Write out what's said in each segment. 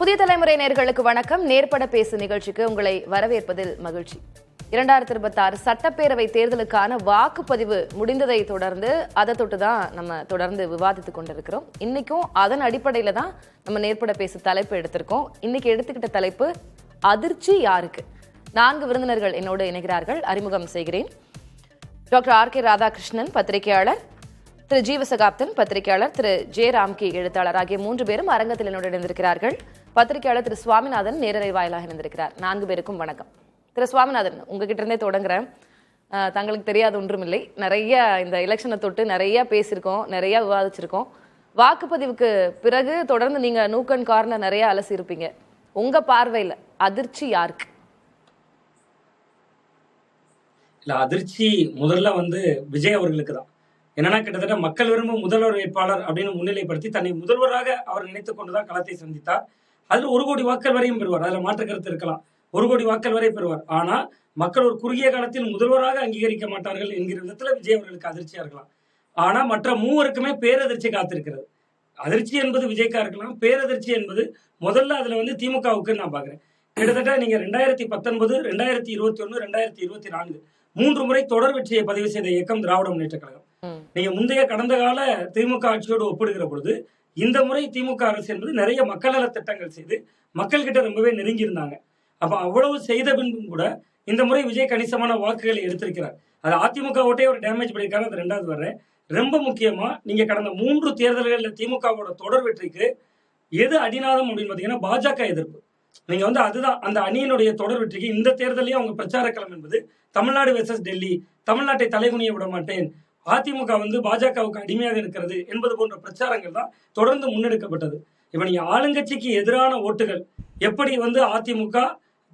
புதிய தலைமுறை நேயர்களுக்கு வணக்கம். நேர்பட பேசு நிகழ்ச்சிக்கு உங்களை வரவேற்பதில் மகிழ்ச்சி. 2026 சட்டப்பேரவை தேர்தலுக்கான வாக்குப்பதிவு முடிந்ததை தொடர்ந்து அதை தொட்டுதான் நம்ம தொடர்ந்து விவாதித்துக் கொண்டிருக்கிறோம். இன்னைக்கும் அதன் அடிப்படையில தான் நம்ம நேர்பட பேசு தலைப்பு எடுத்திருக்கோம். இன்னைக்கு எடுத்துக்கிட்ட தலைப்பு அதிர்ச்சி யாருக்கு? 4 விருந்தினர்கள் என்னோடு இணைகிறார்கள். அறிமுகம் செய்கிறேன். Doctor RK. ராதாகிருஷ்ணன், பத்திரிகையாளர், திரு ஜீவசகாப்தன், பத்திரிகையாளர், திரு ஜே. ராம்கி, எழுத்தாளர் ஆகிய 3 பேரும் அரங்கத்தில் என்னோடு இணைந்திருக்கிறார்கள். பத்திரிகையாளர் திரு சுவாமிநாதன் நேரலை வாயிலாக இணைந்திருக்கிறார். 4 பேருக்கும் வணக்கம். திரு சுவாமிநாதன், உங்ககிட்ட இருந்தே தொடங்குறேன். தங்களுக்கு தெரியாத ஒன்றுமில்லை. நிறைய இந்த எலெக்ஷனை தொட்டு நிறைய பேசியிருக்கோம், நிறைய விவாதிச்சிருக்கோம். வாக்குப்பதிவுக்கு பிறகு தொடர்ந்து நீங்க நூக்கன் கார்னர் நிறைய அலசி இருப்பீங்க. உங்க பார்வையில அதிர்ச்சி யாருக்கு? இல்ல, அதிர்ச்சி முதல்ல விஜய் அவர்களுக்கு தான். என்னன்னா, கிட்டத்தட்ட மக்கள் விரும்பும் முதல்வர் வேட்பாளர் அப்படின்னு முன்னிலைப்படுத்தி தன்னை முதல்வராக அவர் நினைத்துக் கொண்டுதான் களத்தை சந்தித்தார். அதுல 1 கோடி வாக்கள் வரையும் பெறுவார். அதுல மாற்று கருத்து இருக்கலாம். 1 கோடி வாக்கள் வரை பெறுவார். ஆனா மக்கள் ஒரு குறுகிய காலத்தில் முதல்வராக அங்கீகரிக்க மாட்டார்கள் என்கிற விதத்துல விஜய் அவர்களுக்கு அதிர்ச்சியா இருக்கலாம். ஆனா மற்ற 3 பேரதிர்ச்சி காத்திருக்கிறது. அதிர்ச்சி என்பது விஜய்க்கா இருக்கலாம். பேரதிர்ச்சி என்பது முதல்ல அதுல திமுகவுக்கு நான் பாக்குறேன். கிட்டத்தட்ட நீங்க 2019, 2021, 2024 3 முறை தொடர் வெற்றியை பதிவு செய்த இயக்கம் திராவிட முன்னேற்ற கழகம். நீங்க முந்தைய கடந்த கால திமுக ஆட்சியோடு ஒப்பிடுகிற பொழுது இந்த முறை திமுக அரசு என்பது நிறைய மக்கள் நல திட்டங்கள் செய்து மக்கள் கிட்ட ரொம்பவே நெருங்கி இருந்தாங்க. அப்ப அவ்வளவு செய்த பின்பும் கூட இந்த முறை விஜய் கணிசமான வாக்குகளை எடுத்திருக்கிறார். அது அதிமுக ஓட்டே ஒரு டேமேஜ் பண்ணியிருக்காரு. அது 2வது வர்றேன். ரொம்ப முக்கியமா நீங்க கடந்த 3 தேர்தல்கள்ல திமுகவோட தொடர் வெற்றிக்கு எது அடிநாதம் அப்படின்னு பாத்தீங்கன்னா பாஜக எதிர்ப்பு. நீங்க அதுதான் அந்த அணியினுடைய தொடர் வெற்றிக்கு. இந்த தேர்தலையும் அவங்க பிரச்சார களம் என்பது தமிழ்நாடு வெர்சஸ் டெல்லி, தமிழ்நாட்டை தலைகுனிய விட மாட்டேன், அதிமுக பாஜகவுக்கு அடிமையாக இருக்கிறது என்பது போன்ற பிரச்சாரங்கள் தான் தொடர்ந்து முன்னெடுக்கப்பட்டது. இப்ப நீங்க ஆளுங்கட்சிக்கு எதிரான ஓட்டுகள் எப்படி அதிமுக,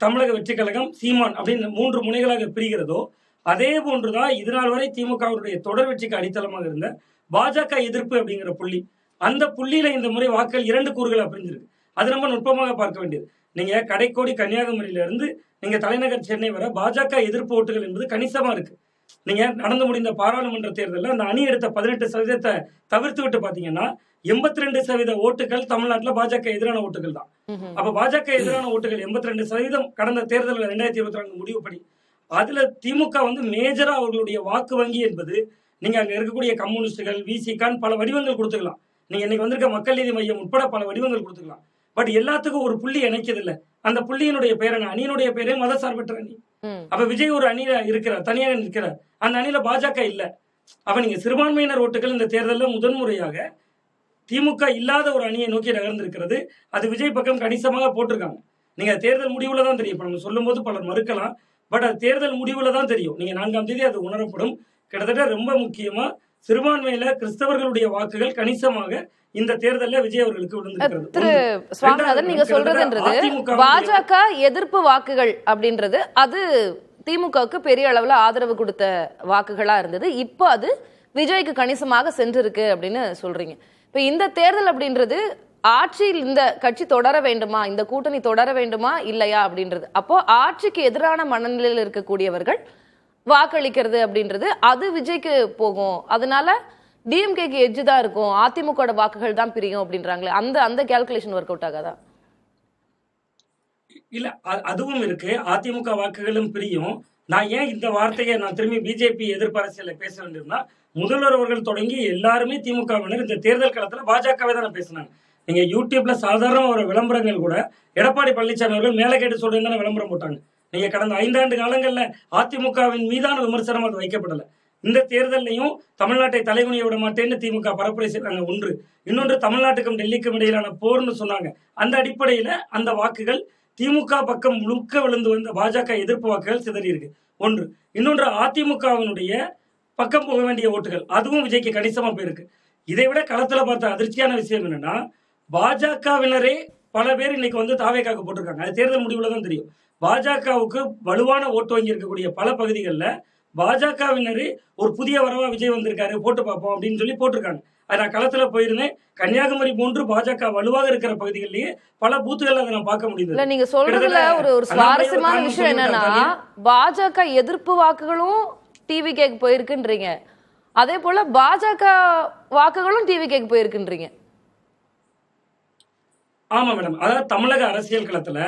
தமிழக வெற்றி கழகம், சீமான் அப்படின்னு 3 முனைகளாக பிரிகிறதோ அதே போன்றுதான் இதனால் வரை திமுகவுடைய தொடர் வெற்றிக்கு அடித்தளமாக இருந்த பாஜக எதிர்ப்பு அப்படிங்கிற புள்ளி. அந்த புள்ளியில இந்த முறை வாக்கள் 2 கூறுகளா பிரிஞ்சிருக்கு. அது ரொம்ப நுட்பமாக பார்க்க வேண்டியது. நீங்க கடைக்கோடி கன்னியாகுமரியில இருந்து நீங்க தலைநகர் சென்னை வர பாஜக எதிர்ப்பு ஓட்டுகள் என்பது கணிசமா இருக்கு. நீங்க நடந்து முடிந்த பாராளுமன்ற தேர்தலில் அந்த அணி எடுத்த 18% தவிர்த்து விட்டு பாத்தீங்கன்னா 82% ஓட்டுகள் தமிழ்நாட்டில் பாஜக எதிரான ஓட்டுகள் தான். அப்ப பாஜக எதிரான ஓட்டுகள் 82% கடந்த தேர்தலில் 2024 முடிவுப்படி. அதுல திமுக மேஜரா அவர்களுடைய வாக்கு வங்கி என்பது நீங்க அங்க இருக்கக்கூடிய கம்யூனிஸ்டுகள், விசிகான் பல வடிவங்கள் கொடுத்துக்கலாம். நீங்க இன்னைக்கு வந்திருக்க மக்கள் நீதி மையம் உட்பட பல வடிவங்கள் கொடுத்துக்கலாம். பட் எல்லாத்துக்கும் ஒரு புள்ளி இணைக்கிறது இல்ல. அந்த புள்ளியினுடைய பேர் என்ன? அணியினுடைய பேரே மதசார்பற்ற அணி. அப்ப விஜய் ஒரு அணியில இருக்கிறார், தனியாக நிற்கிறார். அந்த அணியில பாஜக இல்ல. அப்ப நீங்க சிறுபான்மையினர் ஓட்டுகள் இந்த தேர்தலில் முதன்முறையாக திமுக இல்லாத ஒரு அணியை நோக்கி நகர்ந்திருக்கிறது. அது விஜய் பக்கம் கணிசமாக போட்டிருக்காங்க. நீங்க தேர்தல் முடிவுல தான் தெரியும். இப்ப நம்ம சொல்லும் போது பலர் மறுக்கலாம். பட் அது தேர்தல் முடிவுல தான் தெரியும். நீங்க 4ஆம் தேதி அது உணரப்படும். கிட்டத்தட்ட ரொம்ப முக்கியமா சிறுபான்மையில கிறிஸ்தவர்களுடைய வாக்குகள் கணிசமாக இந்த தேர்தலில் விஜய் அவர்களுக்கு விழுந்திருக்கிறது. திரு சுவாமிநாதன், நீங்க சொல்றதுன்றது பாஜக எதிர்ப்பு வாக்குகள் அப்படின்றது அது திமுகவுக்கு பெரிய அளவுல ஆதரவு கொடுத்த வாக்குகளா இருந்தது. இப்போ அது விஜய்க்கு கணிசமாக சென்றிருக்கு அப்படின்னு சொல்றீங்க. இப்ப இந்த தேர்தல் அப்படின்றது ஆட்சியில் இந்த கட்சி தொடர வேண்டுமா, இந்த கூட்டணி தொடர வேண்டுமா இல்லையா அப்படின்றது. அப்போ ஆட்சிக்கு எதிரான மனநிலையில் இருக்கக்கூடியவர்கள் வாக்களிக்கிறது அப்படின்றது அது விஜய்க்கு போகும். அதனால டிஎம்கேக்கு எட்ஜ் தான் இருக்கும், அதிமுக வாக்குகள் தான் பிரியும் அப்படின்றாங்களே, அந்த கால்குலேஷன் ஒர்க் அவுட் ஆகாதா? இல்ல, அதுவும் இருக்கு. அதிமுக வாக்குகளும் பிரியும். நான் ஏன் இந்த வார்த்தையை நான் திரும்பி பிஜேபி எதிர்ப்பு அரசியல பேச வேண்டியிருந்தா, முதல்வர் அவர்கள் தொடங்கி எல்லாருமே திமுகவினர் இந்த தேர்தல் காலத்துல பாஜகவே தானே பேசினாங்க. நீங்க யூடியூப்ல சாதாரண ஒரு விளம்பரங்கள் கூட எடப்பாடி பழனிசாமி அவர்கள் மேல கேட்டு சொல்றேன் தானே விளம்பரம் போட்டாங்க. நீங்க கடந்த 5 ஆண்டு காலங்கள்ல அதிமுகவின் மீதான விமர்சனம் அது வைக்கப்படல. இந்த தேர்தலையும் தமிழ்நாட்டை தலைகுனிய விட மாட்டேன்னு திமுக பரப்புரை செய்றாங்க. ஒன்று. இன்னொன்று, தமிழ்நாட்டுக்கும் டெல்லிக்கும் இடையிலான போர்னு சொன்னாங்க. அந்த அடிப்படையில அந்த வாக்குகள் திமுக பக்கம் முழுக்க விழுந்து வந்த பாஜக எதிர்ப்பு வாக்குகள் சிதறி இருக்கு. ஒன்று. இன்னொன்று, அதிமுகவினுடைய பக்கம் போக வேண்டிய ஓட்டுகள் அதுவும் விஜய்க்கு கணிசமா போயிருக்கு. இதை விட களத்துல பார்த்த அதிர்ச்சியான விஷயம் என்னன்னா, பாஜகவினரே பல பேர் இன்னைக்கு தாவேக்காக போட்டிருக்காங்க. அது தேர்தல் முடிவுல தான் தெரியும். பாஜகவுக்கு வலுவான ஓட்டு வாங்கி இருக்கக்கூடிய பல பகுதிகளில் பாஜகவினரே ஒரு புதிய வரவா விஜய் வந்திருக்காரு, போட்டு பார்ப்போம் அப்படின்னு சொல்லி போட்டிருக்காங்க. அது நான் களத்துல போயிருந்தேன். கன்னியாகுமரி போன்று பாஜக வலுவாக இருக்கிற பகுதிகளிலேயே பல பூத்துகள் அதை நான் பார்க்க முடியுது. நீங்க சொல்றதுல ஒரு சுவாரஸ்யமான விஷயம் என்னன்னா, பாஜக எதிர்ப்பு வாக்குகளும் டிவிகேக்கு போயிருக்குன்றீங்க, அதே போல பாஜக வாக்குகளும் டிவிகேக்கு போயிருக்குன்றீங்க. ஆமா மேடம். அதாவது தமிழக அரசியல் களத்துல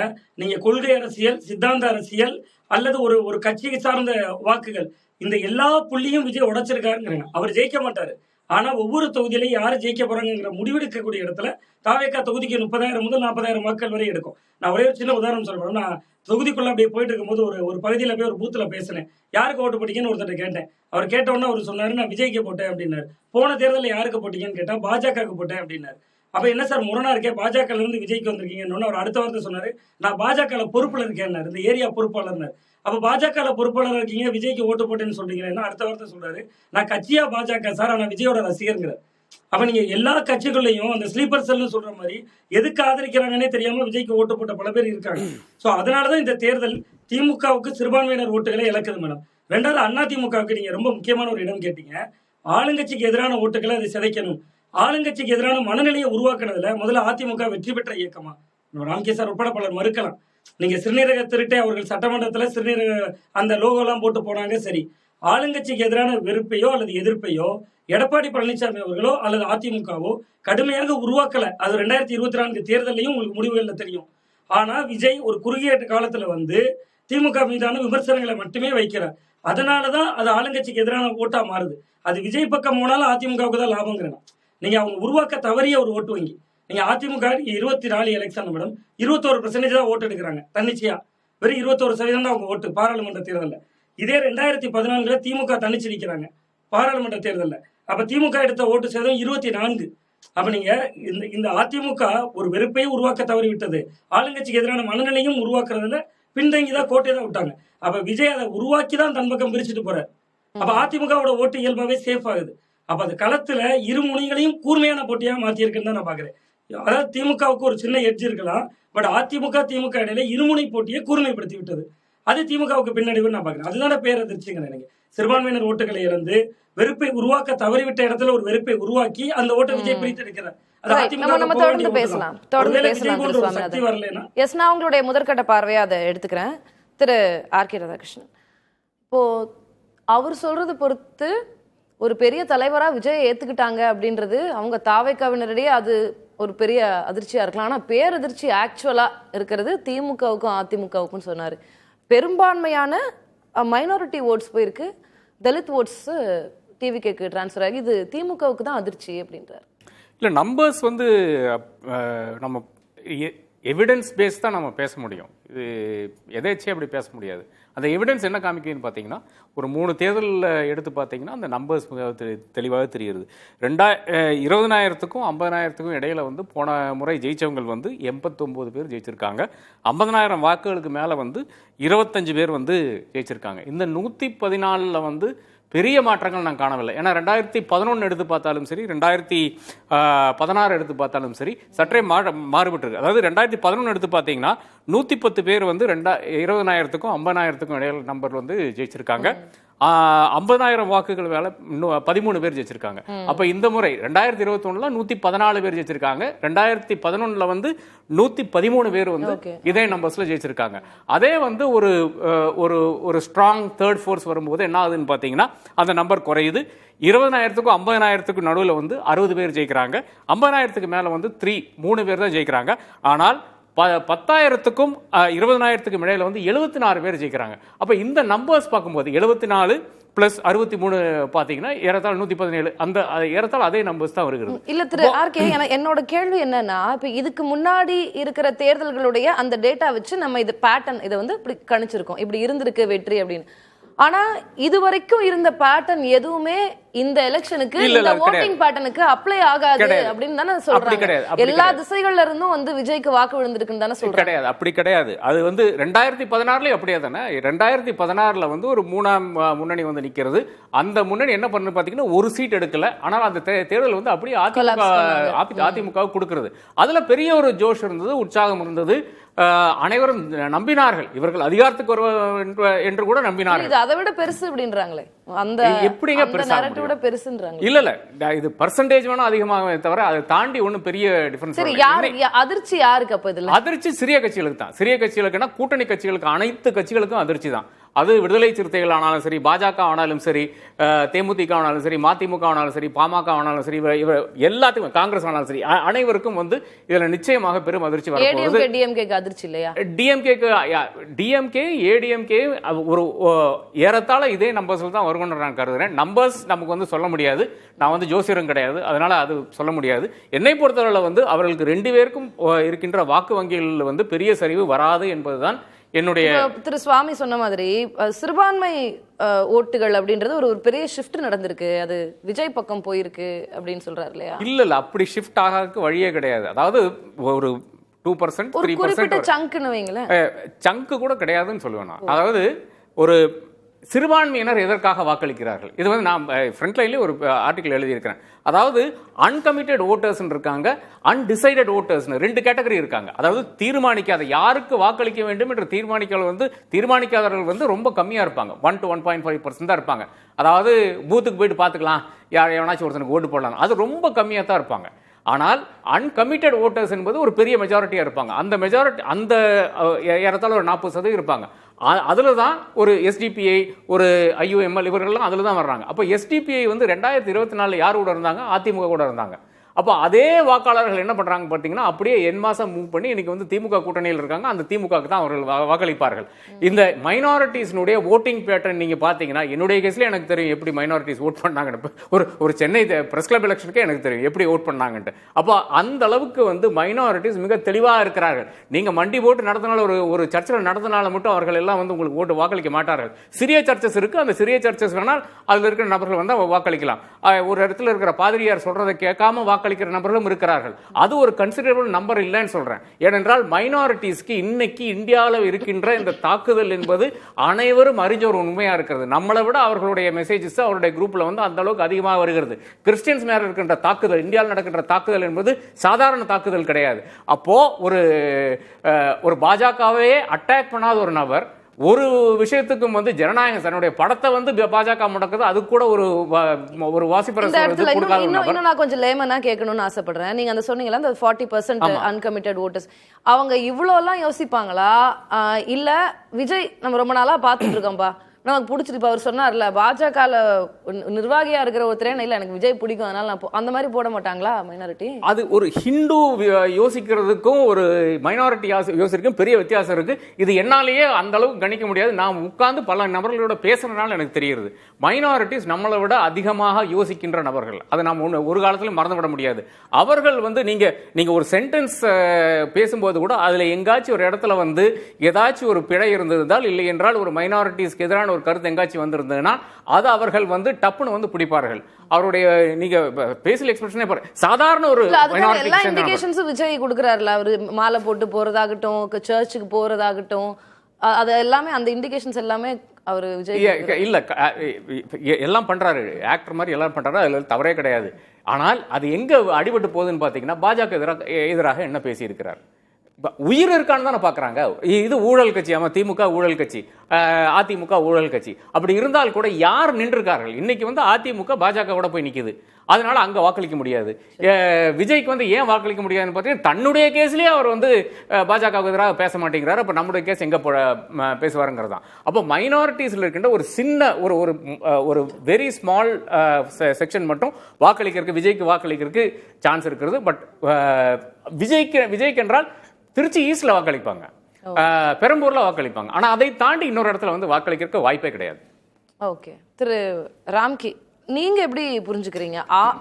நீங்க கொள்கை அரசியல், சித்தாந்த அரசியல் அல்லது ஒரு ஒரு கட்சியை சார்ந்த வாக்குகள், இந்த எல்லா புள்ளியும் விஜய் உடைச்சிருக்காருங்கிறேன். அவர் ஜெயிக்க மாட்டாரு. ஆனா ஒவ்வொரு தொகுதியிலையும் யாரு ஜெயிக்க போறாங்கிற முடிவெடுக்கக்கூடிய இடத்துல தாவேகா தொகுதிக்கு 30,000 முதல் 40,000 வாக்குகள் வரை எடுக்கும். நான் ஒரே ஒரு சின்ன உதாரணம் சொல்றேன். நான் தொகுதிக்குள்ள அப்படியே போயிட்டு இருக்கும்போது ஒரு பகுதியில போய் ஒரு பூத்துல பேசினேன். யாருக்கு ஓட்டு போட்டீங்கன்னு ஒருத்தர் கேட்டேன். அவர் கேட்ட உடனே அவர் சொன்னாரு, நான் விஜய்க்கு போட்டேன் அப்படின்னாரு. போன தேர்தலில் யாருக்கு போட்டீங்கன்னு கேட்டா பாஜகவுக்கு போட்டேன் அப்படின்னாரு. அப்ப என்ன சார் முரணா இருக்கே, பாஜக இருந்து விஜய்க்கு வந்திருக்கீங்கன்னு அவர் அடுத்த வார்த்தை சொன்னாரு, நான் பாஜக பொறுப்புல இருக்கேன், இந்த ஏரியா பொறுப்பாளர். அப்ப பாஜக பொறுப்பாளர் இருக்கீங்க, விஜய்க்கு ஓட்டு போட்டேன்னு சொல்றீங்கன்னா அடுத்த வார்த்தை சொல்றாரு, நான் கட்சியா பாஜக சார், ஆனா விஜயோட ரசிகர்ங்கிற. அப்ப நீங்க எல்லா கட்சிகளையும் அந்த ஸ்லீப்பர் செல்னு சொல்ற மாதிரி எதுக்கு ஆதரிக்கிறாங்கன்னே தெரியாம விஜய்க்கு ஓட்டு போட்ட பல பேர் இருக்காங்க. சோ அதனாலதான் இந்த தேர்தல் திமுகவுக்கு சிறுபான்மையினர் ஓட்டுகளை இழக்குது மேடம். ரெண்டாவது அதிமுகவுக்கு நீங்க ரொம்ப முக்கியமான ஒரு இடம் கேட்டீங்க. ஆளுங்கட்சிக்கு எதிரான ஓட்டுகளை அதை சிதைக்கணும், ஆளுங்கட்சிக்கு எதிரான மனநிலையை உருவாக்குறதுல முதல்ல அதிமுக வெற்றி பெற்ற இயக்கமா? ராம்கே சார் உட்பட பலர் மறுக்கலாம். நீங்க சிறுநீரக திருட்டை அவர்கள் சட்டமன்றத்துல சிறுநீரக அந்த லோகோ எல்லாம் போட்டு போனாங்க, சரி. ஆளுங்கட்சிக்கு எதிரான வெறுப்பையோ அல்லது எதிர்ப்பையோ எடப்பாடி பழனிசாமி அவர்களோ அல்லது அதிமுகவோ கடுமையாக உருவாக்கல. அது 2024 தேர்தலையும் உங்களுக்கு முடிவுகள்ல தெரியும். ஆனா விஜய் ஒரு குறுகிய காலத்துல வந்து திமுக மீதான விமர்சனங்களை மட்டுமே வைக்கிறார். அதனாலதான் அது ஆளுங்கட்சிக்கு எதிரான ஓட்டா மாறுது. அது விஜய் பக்கம் போனாலும் அதிமுகவுக்கு தான் லாபங்கிறேன். நீங்க அவங்க உருவாக்க தவறிய ஒரு ஓட்டு வங்கி. நீங்க அதிமுக 24 எலெக்ஷன் மேடம் 21% தான் ஓட்டு எடுக்கிறாங்க தன்னிச்சையா. வெறும் 21% தான் அவங்க ஓட்டு பாராளுமன்ற தேர்தலில். இதே 2014 திமுக தன்னிச்சு நிற்கிறாங்க பாராளுமன்ற தேர்தலில். அப்ப திமுக எடுத்த ஓட்டு சேதம் 24. அப்ப நீங்க இந்த அதிமுக ஒரு வெறுப்பையும் உருவாக்க தவறி விட்டது, ஆளுங்கட்சிக்கு எதிரான மனநிலையும் உருவாக்குறதுல பின்தங்கிதான் கோட்டையை தான் விட்டாங்க. அப்ப விஜய் அதை உருவாக்கி தான் தன் பக்கம் பிரிச்சுட்டு போறாரு. அப்ப அதிமுகவோட ஓட்டு இயல்பாவே சேஃப் ஆகுது. அப்ப அது களத்துல இரு முனைகளையும் கூர்மையான போட்டியா மாத்தி இருக்குன்னு தான் நான் பாக்குறேன். அதாவது திமுகவுக்கு ஒரு சின்ன எட்ஜ் இருக்கலாம், பட் அதிமுக திமுக இடையில இருமுனை போட்டியை கூர்மைப்படுத்தி விட்டது. அது திமுகவுக்கு பின்னடைவுன்னு நான் பாக்குறேன். அதுதான பேரதிர்ச்சிங்கிறேன். எனக்கு சிறுபான்மையினர் ஓட்டுகளை இழந்து வெறுப்பை உருவாக்க தவறிவிட்ட இடத்துல ஒரு வெறுப்பை உருவாக்கி அந்த ஓட்டை விஜய் பிரித்து எடுக்கிறார். உங்களுடைய முதற்கட்ட பார்வையா அதை எடுத்துக்கிறேன். திரு ஆர்.கே. ராதாகிருஷ்ணன், இப்போ அவர் சொல்றது பொறுத்து ஒரு பெரிய தலைவரா விஜய் ஏத்துக்கிட்டாங்க அப்படின்றது அவங்க தாவேக்காவினரிடையே அது ஒரு பெரிய அதிர்ச்சியா இருக்கலாம். ஆனா பேரதிர்ச்சி ஆக்சுவலா இருக்கிறது திமுகவுக்கும் அதிமுகவுக்கும் சொன்னாரு. பெரும்பான்மையான மைனாரிட்டி ஓட்ஸ் போயிருக்கு, தலித் ஓட்ஸ் டிவிகேக்கு டிரான்ஸ்ஃபர் ஆகி, இது திமுகவுக்கு தான் அதிர்ச்சி அப்படின்றாரு. இல்லை, நம்பர்ஸ் வந்து நம்ம எவிடன்ஸ் பேஸ் தான் நம்ம பேச முடியும். இது எதேச்சே அப்படி பேச முடியாது. அந்த எவிடன்ஸ் என்ன காமிக்குதுன்னு பார்த்தீங்கன்னா, ஒரு 3 தேர்தலில் எடுத்து பார்த்தீங்கன்னா அந்த நம்பர்ஸ் தெளிவாக தெரியுது. 20,000க்கும் 50,000க்கும் இடையில வந்து போன முறை ஜெயிச்சவங்க வந்து 89 பேர் ஜெயிச்சிருக்காங்க. 50,000 வாக்குகளுக்கு மேலே வந்து 25 பேர் வந்து ஜெயிச்சிருக்காங்க. இந்த 114 வந்து பெரிய மாற்றங்கள் நான் காணவில்லை. ஏன்னா 2011 எடுத்து பார்த்தாலும் சரி, 2016 எடுத்து பார்த்தாலும் சரி, சற்றே மாறுபட்டிருக்கு. அதாவது 2011 எடுத்து பார்த்தீங்கன்னா 110 பேர் வந்து 20,000க்கும் 50,000க்கும் இடையில நம்பர் வந்து ஜெயிச்சிருக்காங்க. 50,000 வாக்குகள் வேலை 13 பேர் ஜெயிச்சிருக்காங்க. அப்ப இந்த முறை 2021 114 பேர் ஜெயிச்சிருக்காங்க. 2011 வந்து 113 பேர் வந்து இதே நம்பர்ஸ்ல ஜெயிச்சிருக்காங்க. அதே வந்து ஒரு ஸ்ட்ராங் தேர்ட் ஃபோர்ஸ் வரும்போது என்ன ஆகுதுன்னு பாத்தீங்கன்னா அந்த நம்பர் குறையுது. 20,000க்கும் 50,000க்கும் நடுவில் வந்து 60 பேர் ஜெயிக்கிறாங்க. 50,000க்கு மேல வந்து 3 பேர் தான் ஜெயிக்கிறாங்க. ஆனால் 10,000க்கும் 20,000க்கும் இடையில வந்து 74 பேர் ஜெயிக்கிறாங்க. அப்ப இந்த நம்பர்ஸ் பார்க்கும்போது 74 பிளஸ் 63 பாத்தீங்கன்னா ஏறத்தாழ 117, அந்த ஏறத்தாழ அதே நம்பர்ஸ் தான் வருகிறது. இல்ல திரு ஆர்.கே., என்னோட கேள்வி என்னன்னா, இப்ப இதுக்கு முன்னாடி இருக்கிற தேர்தல்களுடைய அந்த டேட்டா வச்சு நம்ம இது பேட்டர்ன் இதை வந்து இப்படி கணிச்சிருக்கோம், இப்படி இருந்திருக்கு வெற்றி அப்படின்னு. ஆனா இது வரைக்கும் இருந்த பேட்டர்ன் எதுவுமே இந்த எலெக்ஷனுக்கு, இந்த வோட்டிங் பேட்டர்னுக்கு அப்ளை ஆகாது அப்படின்னு தானே சொல்றாங்க. எல்லா திசைகள்ல இருந்தும் வந்து விஜய்க்கு வாக்கு விழுந்திருக்குன்னு தானே சொல்றாங்க. கிடையாது, அப்படி கிடையாது. அது வந்து 2016 அப்படியே தானே. 2016 வந்து ஒரு 3ஆம் முன்னணி வந்து நிக்கிறது. அந்த முன்னணி என்ன பண்ணு பாத்தீங்கன்னா ஒரு சீட் எடுக்கல. ஆனால் அந்த தேர்தல் வந்து அப்படியே அதிமுக கொடுக்கிறது. அதுல பெரிய ஒரு ஜோஷ் இருந்தது, உற்சாகம் இருந்தது. அனைவரும் நம்பினார்கள், இவர்கள் அதிகாரத்துக்கு வருவார் என்று கூட நம்பினார்கள். அதை விட பெருசு அப்படின்றாங்களே, அந்த எப்படிங்க பெருசுன்றாங்க. இல்ல இது பர்சன்டேஜ் வேணா அதிகமாக தவிர அதை தாண்டி ஒன்னும் பெரிய டிஃபரன்ஸ். அதிர்ச்சி யாருக்கு? அப்ப இதுல அதிர்ச்சி சிறிய கட்சிகளுக்கு தான். சிறிய கட்சிகளுக்குன்னா கூட்டணி கட்சிகளுக்கு, அனைத்து கட்சிகளுக்கும் அதிர்ச்சி தான். அது விடுதலை சிறுத்தைகள் ஆனாலும் சரி, பாஜக ஆனாலும் சரி, தேமுதிக ஆனாலும் சரி, மதிமுக ஆனாலும் சரி, பாமக ஆனாலும் சரி, எல்லாத்துக்கும் காங்கிரஸ் ஆனாலும் சரி, அனைவருக்கும் வந்து இதுல நிச்சயமாக பெரும் அதிர்ச்சி வரப்போகுது. டிஎம்கேக்கு அதிர்ச்சி இல்லையா? டிஎம்கே ஏடிஎம்கே ஒரு ஏறத்தாழ இதே நம்பர்ஸ்ல தான் வரும்னு நான் கருதுறேன். நம்பர்ஸ் நமக்கு வந்து சொல்ல முடியாது, நான் வந்து ஜோசியரும் கிடையாது, அதனால அது சொல்ல முடியாது. என்னை பொறுத்தவரை வந்து அவர்களுக்கு 2 பேருக்கும் இருக்கின்ற வாக்கு வங்கிகளில் வந்து பெரிய சரிவு வராது என்பதுதான் என்னுடைய. திரு சுவாமி சொன்ன மாதிரி சிறுபான்மை ஓட்டுகள் அப்படின்றது ஒரு பெரிய ஷிஃப்ட் நடந்திருக்கு, அது விஜய் பக்கம் போயிருக்கு அப்படின்னு சொல்றாரு இல்லையா? இல்ல அப்படி ஷிஃப்ட் ஆகிறதுக்கு வழியே கிடையாது. அதாவது ஒரு 2% 3% சங்க்னு வைங்களேன், சங்கு கூட கிடையாதுன்னு சொல்லுவேன் நான். அதாவது ஒரு சிறுபான்மையினர் எதற்காக வாக்களிக்கிறார்கள், இது வந்து நான் ஃப்ரண்ட் லைன்லேயே ஒரு ஆர்டிகல் எழுதியிருக்கிறேன். அதாவது அன்கமிட்டட் ஓட்டர்ஸ் இருக்காங்க, அன்டிசைடட் ஓட்டர்ஸ் 2 கேட்டகரி இருக்காங்க. அதாவது தீர்மானிக்காத, யாருக்கு வாக்களிக்க வேண்டும் என்று தீர்மானிக்காதவர்கள் வந்து ரொம்ப கம்மியா இருப்பாங்க, 1 to 1.5% தான் இருப்பாங்க. அதாவது பூத்துக்கு போயிட்டு பார்த்துக்கலாம், எவனாச்சும் ஒருத்தனுக்கு ஓட்டு போடலாம், அது ரொம்ப கம்மியாக தான் இருப்பாங்க. ஆனால் அன்கமிட்டட் ஓட்டர்ஸ் என்பது ஒரு பெரிய மெஜாரிட்டியா இருப்பாங்க. அந்த மெஜாரிட்டி அந்த ஏறத்தாழ ஒரு 40% இருப்பாங்க. அதுல தான் ஒரு எஸ்டிபிஐ, ஒரு ஐயுஎம்எல் இவர்கள்லாம் அதுல தான் வர்றாங்க. அப்போ எஸ்டிபிஐ வந்து 2024 யார் கூட இருந்தாங்க? அதிமுக கூட இருந்தாங்க. அப்போ அதே வாக்காளர்கள் என்ன பண்றாங்க பார்த்தீங்கன்னா, அப்படியே என் மாசம் மூவ் பண்ணி இன்னைக்கு வந்து திமுக கூட்டணியில் இருக்காங்க, அந்த திமுகவுக்கு தான் அவர்கள் வாக்களிப்பார்கள். இந்த மைனாரிட்டிஸ்னுடைய ஓட்டிங் பேட்டர்ன் நீங்க பாத்தீங்கன்னா, என்னுடைய கேஸ்ல எனக்கு தெரியும் எப்படி மைனாரிட்டிஸ் ஓட் பண்ணாங்கன்னு. ஒரு சென்னை பிரஸ் கிளப் எலெக்ஷனுக்கே எனக்கு தெரியும் எப்படி ஓட் பண்ணாங்கன்ட்டு. அப்போ அந்த அளவுக்கு வந்து மைனாரிட்டிஸ் மிக தெளிவா இருக்கிறார்கள். நீங்க மண்டி போட்டு நடத்தினால, ஒரு சர்ச்சில் நடத்தினால மட்டும் அவர்கள் எல்லாம் வந்து உங்களுக்கு ஓட்டு வாக்களிக்க மாட்டார்கள். சிறிய சர்ச்சஸ் இருக்கு, அந்த சிறிய சர்ச்சஸ் வேணால் அதுல இருக்கிற நபர்கள் வந்து வாக்களிக்கலாம். ஒரு இடத்துல இருக்கிற பாதிரியார் சொல்றதை கேட்காம வாக்களிக்கிற நபர்களும் இருக்கிறார்கள். அது ஒரு கன்சிடரபிள் நம்பர் இல்லைன்னு சொல்றேன். ஏனென்றால் மைனாரிட்டிஸ்க்கு இன்னைக்கு இந்தியாவில் இருக்கின்ற இந்த தாக்குதல் என்பது அனைவரும் அறிஞ்ச ஒரு உண்மையா இருக்கிறது. நம்மளை விட அவர்களுடைய மெசேஜஸ் அவருடைய குரூப்ல வந்து அந்த அளவுக்கு அதிகமாக வருகிறது. கிறிஸ்டியன்ஸ் மேல இருக்கின்ற தாக்குதல், இந்தியாவில் நடக்கின்ற தாக்குதல் என்பது சாதாரண தாக்குதல் கிடையாது. அப்போ ஒரு பாஜகவே அட்டாக் பண்ணாத ஒரு நபர் ஒரு விஷயத்துக்கும் வந்து ஜனநாயகம் தன்னுடைய படத்தை வந்து பாஜக முடக்குது, அது கூட ஒரு வாசிப்பர இன்னும் நான் கொஞ்சம் லேமனா கேட்கணும்னு ஆசைப்படுறேன். நீங்க அந்த சொன்னீங்களா அந்த 40% அன்கமிட்டட் ஓட்டர்ஸ், அவங்க இவ்வளோ எல்லாம் யோசிப்பாங்களா? இல்ல விஜய் நம்ம ரொம்ப நாளா பாத்துட்டு இருக்கோம்பா, நமக்கு பிடிச்சிருப்பா, அவர் சொன்னார்ல பாஜக நிர்வாகியா இருக்கிற ஒருத்தரே இல்ல எனக்கு விஜய் பிடிக்கும் அதனால நான் அந்த மாதிரி போட மாட்டாங்களா மைனாரிட்டி? அது ஒரு ஹிந்து யோசிக்கிறதுக்கும் ஒரு மைனாரிட்டி யோசிக்கிறதுக்கும் பெரிய வித்தியாசம் இருக்கு. இது என்னாலேயே அந்த அளவுக்கு கணிக்க முடியாது. நான் உட்கார்ந்து பல நபர்களோட பேசுறதுனால எனக்கு தெரியுது. மைனாரிட்டிஸ் நம்மளை விட அதிகமாக யோசிக்கின்ற நபர்கள், அதை நாம் ஒரு காலத்திலும் மறந்துவிட முடியாது. அவர்கள் வந்து நீங்க ஒரு சென்டென்ஸ் பேசும்போது கூட அதுல எங்காச்சும் ஒரு இடத்துல வந்து ஏதாச்சும் ஒரு பிழை இருந்திருந்தால், இல்லை என்றால் ஒரு மைனாரிட்டிஸ்க்கு எதிரான ஒரு கருத்து எங்காச்சும் வந்திருந்ததுன்னா அது அவர்கள் வந்து டப்புன்னு வந்து பிடிப்பார்கள். அவருடைய நீங்க பேசியல் எக்ஸ்பிரஷனே சாதாரண ஒரு எல்லா இண்டிகேஷன்ஸும் விஜய் கொடுக்கறாருல, அவரு மாலை போட்டு போறதாகட்டும், சர்ச்சுக்கு போறதாகட்டும், அது எல்லாமே அந்த இண்டிகேஷன்ஸ் எல்லாமே அவரு விஜய் இல்ல எல்லாம் பண்றாரு, ஆக்டர் மாதிரி எல்லாம் பண்றாரு, அதுல தவறே கிடையாது. ஆனால் அது எங்க அடிபட்டு போகுதுன்னு பாத்தீங்கன்னா, பாஜக எதிராக என்ன பேசி இருக்கிறார், உயிர் இருக்கான்னு தானே பாக்குறாங்க. இது ஊழல் கட்சி, ஆமா திமுக ஊழல் கட்சி, அதிமுக ஊழல் கட்சி. அப்படி இருந்தால் கூட யார் நின்றுருக்கார்கள்? இன்னைக்கு வந்து அதிமுக பாஜக கூட போய் நிக்குது, அதனால அங்க வாக்களிக்க முடியாது. விஜய்க்கு வந்து ஏன் வாக்களிக்க முடியாதுன்னு பார்த்தீங்கன்னா, தன்னுடைய கேஸ்லயே அவர் வந்து பாஜகவுக்கு எதிராக பேச மாட்டேங்கிறார். அப்ப நம்முடைய கேஸ் எங்க பேசுவாருங்கிறது தான். அப்போ மைனாரிட்டிஸ்ல இருக்கின்ற ஒரு சின்ன ஒரு வெரி ஸ்மால் செக்ஷன் மட்டும் வாக்களிக்கிறதுக்கு, விஜய்க்கு வாக்களிக்கிறதுக்கு சான்ஸ் இருக்கிறது. பட் விஜய்க்கு என்றால் திருச்சி ஈஸ்ட்ல வாக்களிப்பாங்க, பெரம்பூர்ல வாக்களிப்பாங்க. ஆனா அதை தாண்டி இன்னொரு இடத்துல வந்து வாக்களிக்கிறதுக்கு வாய்ப்பே கிடையாது. ஓகே, திரு ராம்கி, நீங்க எப்படி புரிஞ்சுக்கிறீங்க?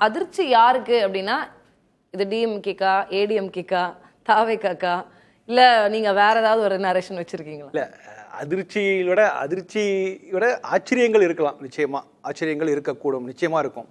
அதிர்ச்சி யாருக்கு அப்படின்னா, இது டிஎம்கேக்கா, ஏடிஎம்கேக்கா, தாவேக்காக்கா, இல்ல நீங்க வேற ஏதாவது ஒரு நரேஷன் வச்சிருக்கீங்களா? இல்ல, அதிர்ச்சியோட ஆச்சரியங்கள் இருக்கலாம். நிச்சயமா ஆச்சரியங்கள் இருக்கக்கூடும், நிச்சயமா இருக்கும்.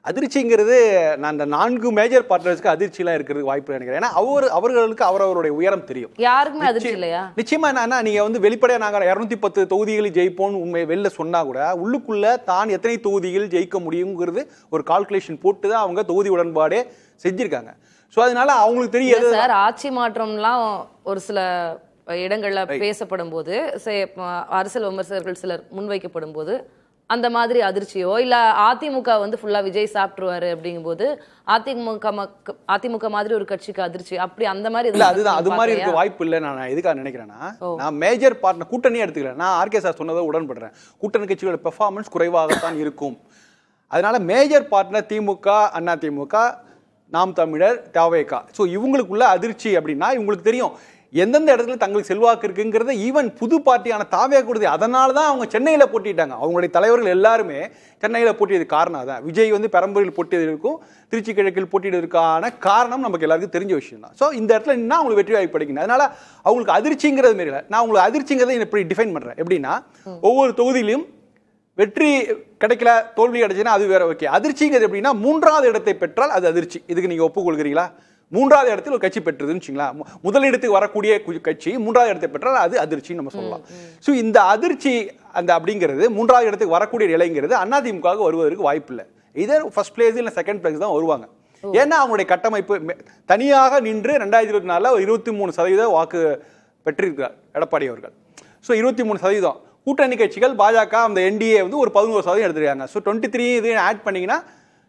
அதிர்ச்சிங்கிறது நான் அந்த 4 மேஜர் பார்ட்னர்ஸ்க்கு அதிர்ச்சியெல்லாம் இருக்கிறதுக்கு வாய்ப்பு நினைக்கிறேன். ஏன்னா அவர்களுக்கு அவரவருடைய உயரம் தெரியும். யாருக்குமே அதிர்ச்சி இல்லையா? நிச்சயமா. என்னன்னா, நீங்க வந்து வெளிப்படையா நாங்கள் 210 தொகுதிகளில் ஜெயிப்போம்னு உண்மை வெளில சொன்னா கூட, உள்ளுக்குள்ள தான் எத்தனை தொகுதிகள் ஜெயிக்க முடியுங்கிறது ஒரு கால்குலேஷன் போட்டு தான் அவங்க தொகுதி உடன்பாடே செஞ்சிருக்காங்க. ஸோ அதனால அவங்களுக்கு தெரியாது சார். ஆட்சி மாற்றம்லாம் ஒரு சில இடங்கள்ல பேசப்படும் போது, அரசியல் விமர்சகர்கள் சிலர் முன்வைக்கப்படும் போது அந்த மாதிரி அதிர்ச்சியோ இல்ல அதிமுக வந்து ஃபுல்லா விஜய் சாப்பிட்டுருவாரு அப்படிங்கும்போது அதிமுக மாதிரி ஒரு கட்சிக்கு அதிர்ச்சி அப்படி அந்த மாதிரி இல்ல அதுதான் அது மாதிரி இருக்க வாய்ப்பு இல்லை. நான் எதுக்காக நினைக்கிறேன்னா நான் மேஜர் பார்ட்னர் கூட்டணி எடுத்துக்கிறேன். நான் ஆர்கே சார் சொன்னதை உடன்படுறேன். கூட்டணி கட்சிகளோட பெர்ஃபார்மன்ஸ் குறைவாகத்தான் இருக்கும். அதனால மேஜர் பார்ட்னர் திமுக, அண்ணா திமுக, நாம் தமிழர், தவேகா. ஸோ இவங்களுக்குள்ள அதிர்ச்சி அப்படின்னா இவங்களுக்கு தெரியும் எந்தெந்த இடத்துல தங்களுக்கு செல்வாக்கு இருக்குங்கிறத. ஈவன் புது பார்ட்டியான தாவே கொடுத்து அதனால தான் அவங்க சென்னையில் போட்டிட்டாங்க. அவங்களுடைய தலைவர்கள் எல்லாருமே சென்னையில் போட்டியது காரணம் அதான். விஜய் வந்து பெரம்பூரில் போட்டியதற்கும் திருச்சி கிழக்கில் போட்டியிடுவதற்கான காரணம் நமக்கு எல்லாருக்கும் தெரிஞ்ச விஷயம் தான். ஸோ இந்த இடத்துல நின்னா அவங்களுக்கு வெற்றி வாய்ப்பு கிடைக்கணும். அதனால அவங்களுக்கு அதிர்ச்சிங்கிறது மாரி இல்லை. நான் உங்களுக்கு அதிர்ச்சிங்கிறத எப்படி டிஃபைன் பண்ணுறேன் எப்படின்னா, ஒவ்வொரு தொகுதியிலும் வெற்றி கிடைக்கல, தோல்வி கிடைச்சுன்னா அது வேற. ஓகே, அதிர்ச்சிங்கிறது எப்படின்னா 3வது இடத்தை பெற்றால் அது அதிர்ச்சி. இதுக்கு நீங்க ஒப்புக்கொள்கிறீங்களா? 3வது இடத்தில் ஒரு கட்சி பெற்றதுன்னு வச்சுங்களா, முதலிடத்துக்கு வரக்கூடிய கட்சி 3வது இடத்தை பெற்றால் அது அதிர்ச்சின்னு நம்ம சொல்லலாம். ஸோ இந்த அதிர்ச்சி அந்த அப்படிங்கிறது 3வது இடத்துக்கு வரக்கூடிய நிலைங்கிறது அதிமுக வருவதற்கு வாய்ப்பு இல்லை. இதே ஃபர்ஸ்ட் பிளேஸ் இல்லை செகண்ட் பிளேஸ் தான் வருவாங்க. ஏன்னா அவங்களுடைய கட்டமைப்பு தனியாக நின்று 2024 23% வாக்கு பெற்றிருக்கிறார் எடப்பாடி அவர்கள். ஸோ 23%. கூட்டணி கட்சிகள் பாஜக அந்த என்டிஏ வந்து ஒரு 11% எடுத்துருக்காங்க. ஸோ 23 இது ஆட் பண்ணீங்கன்னா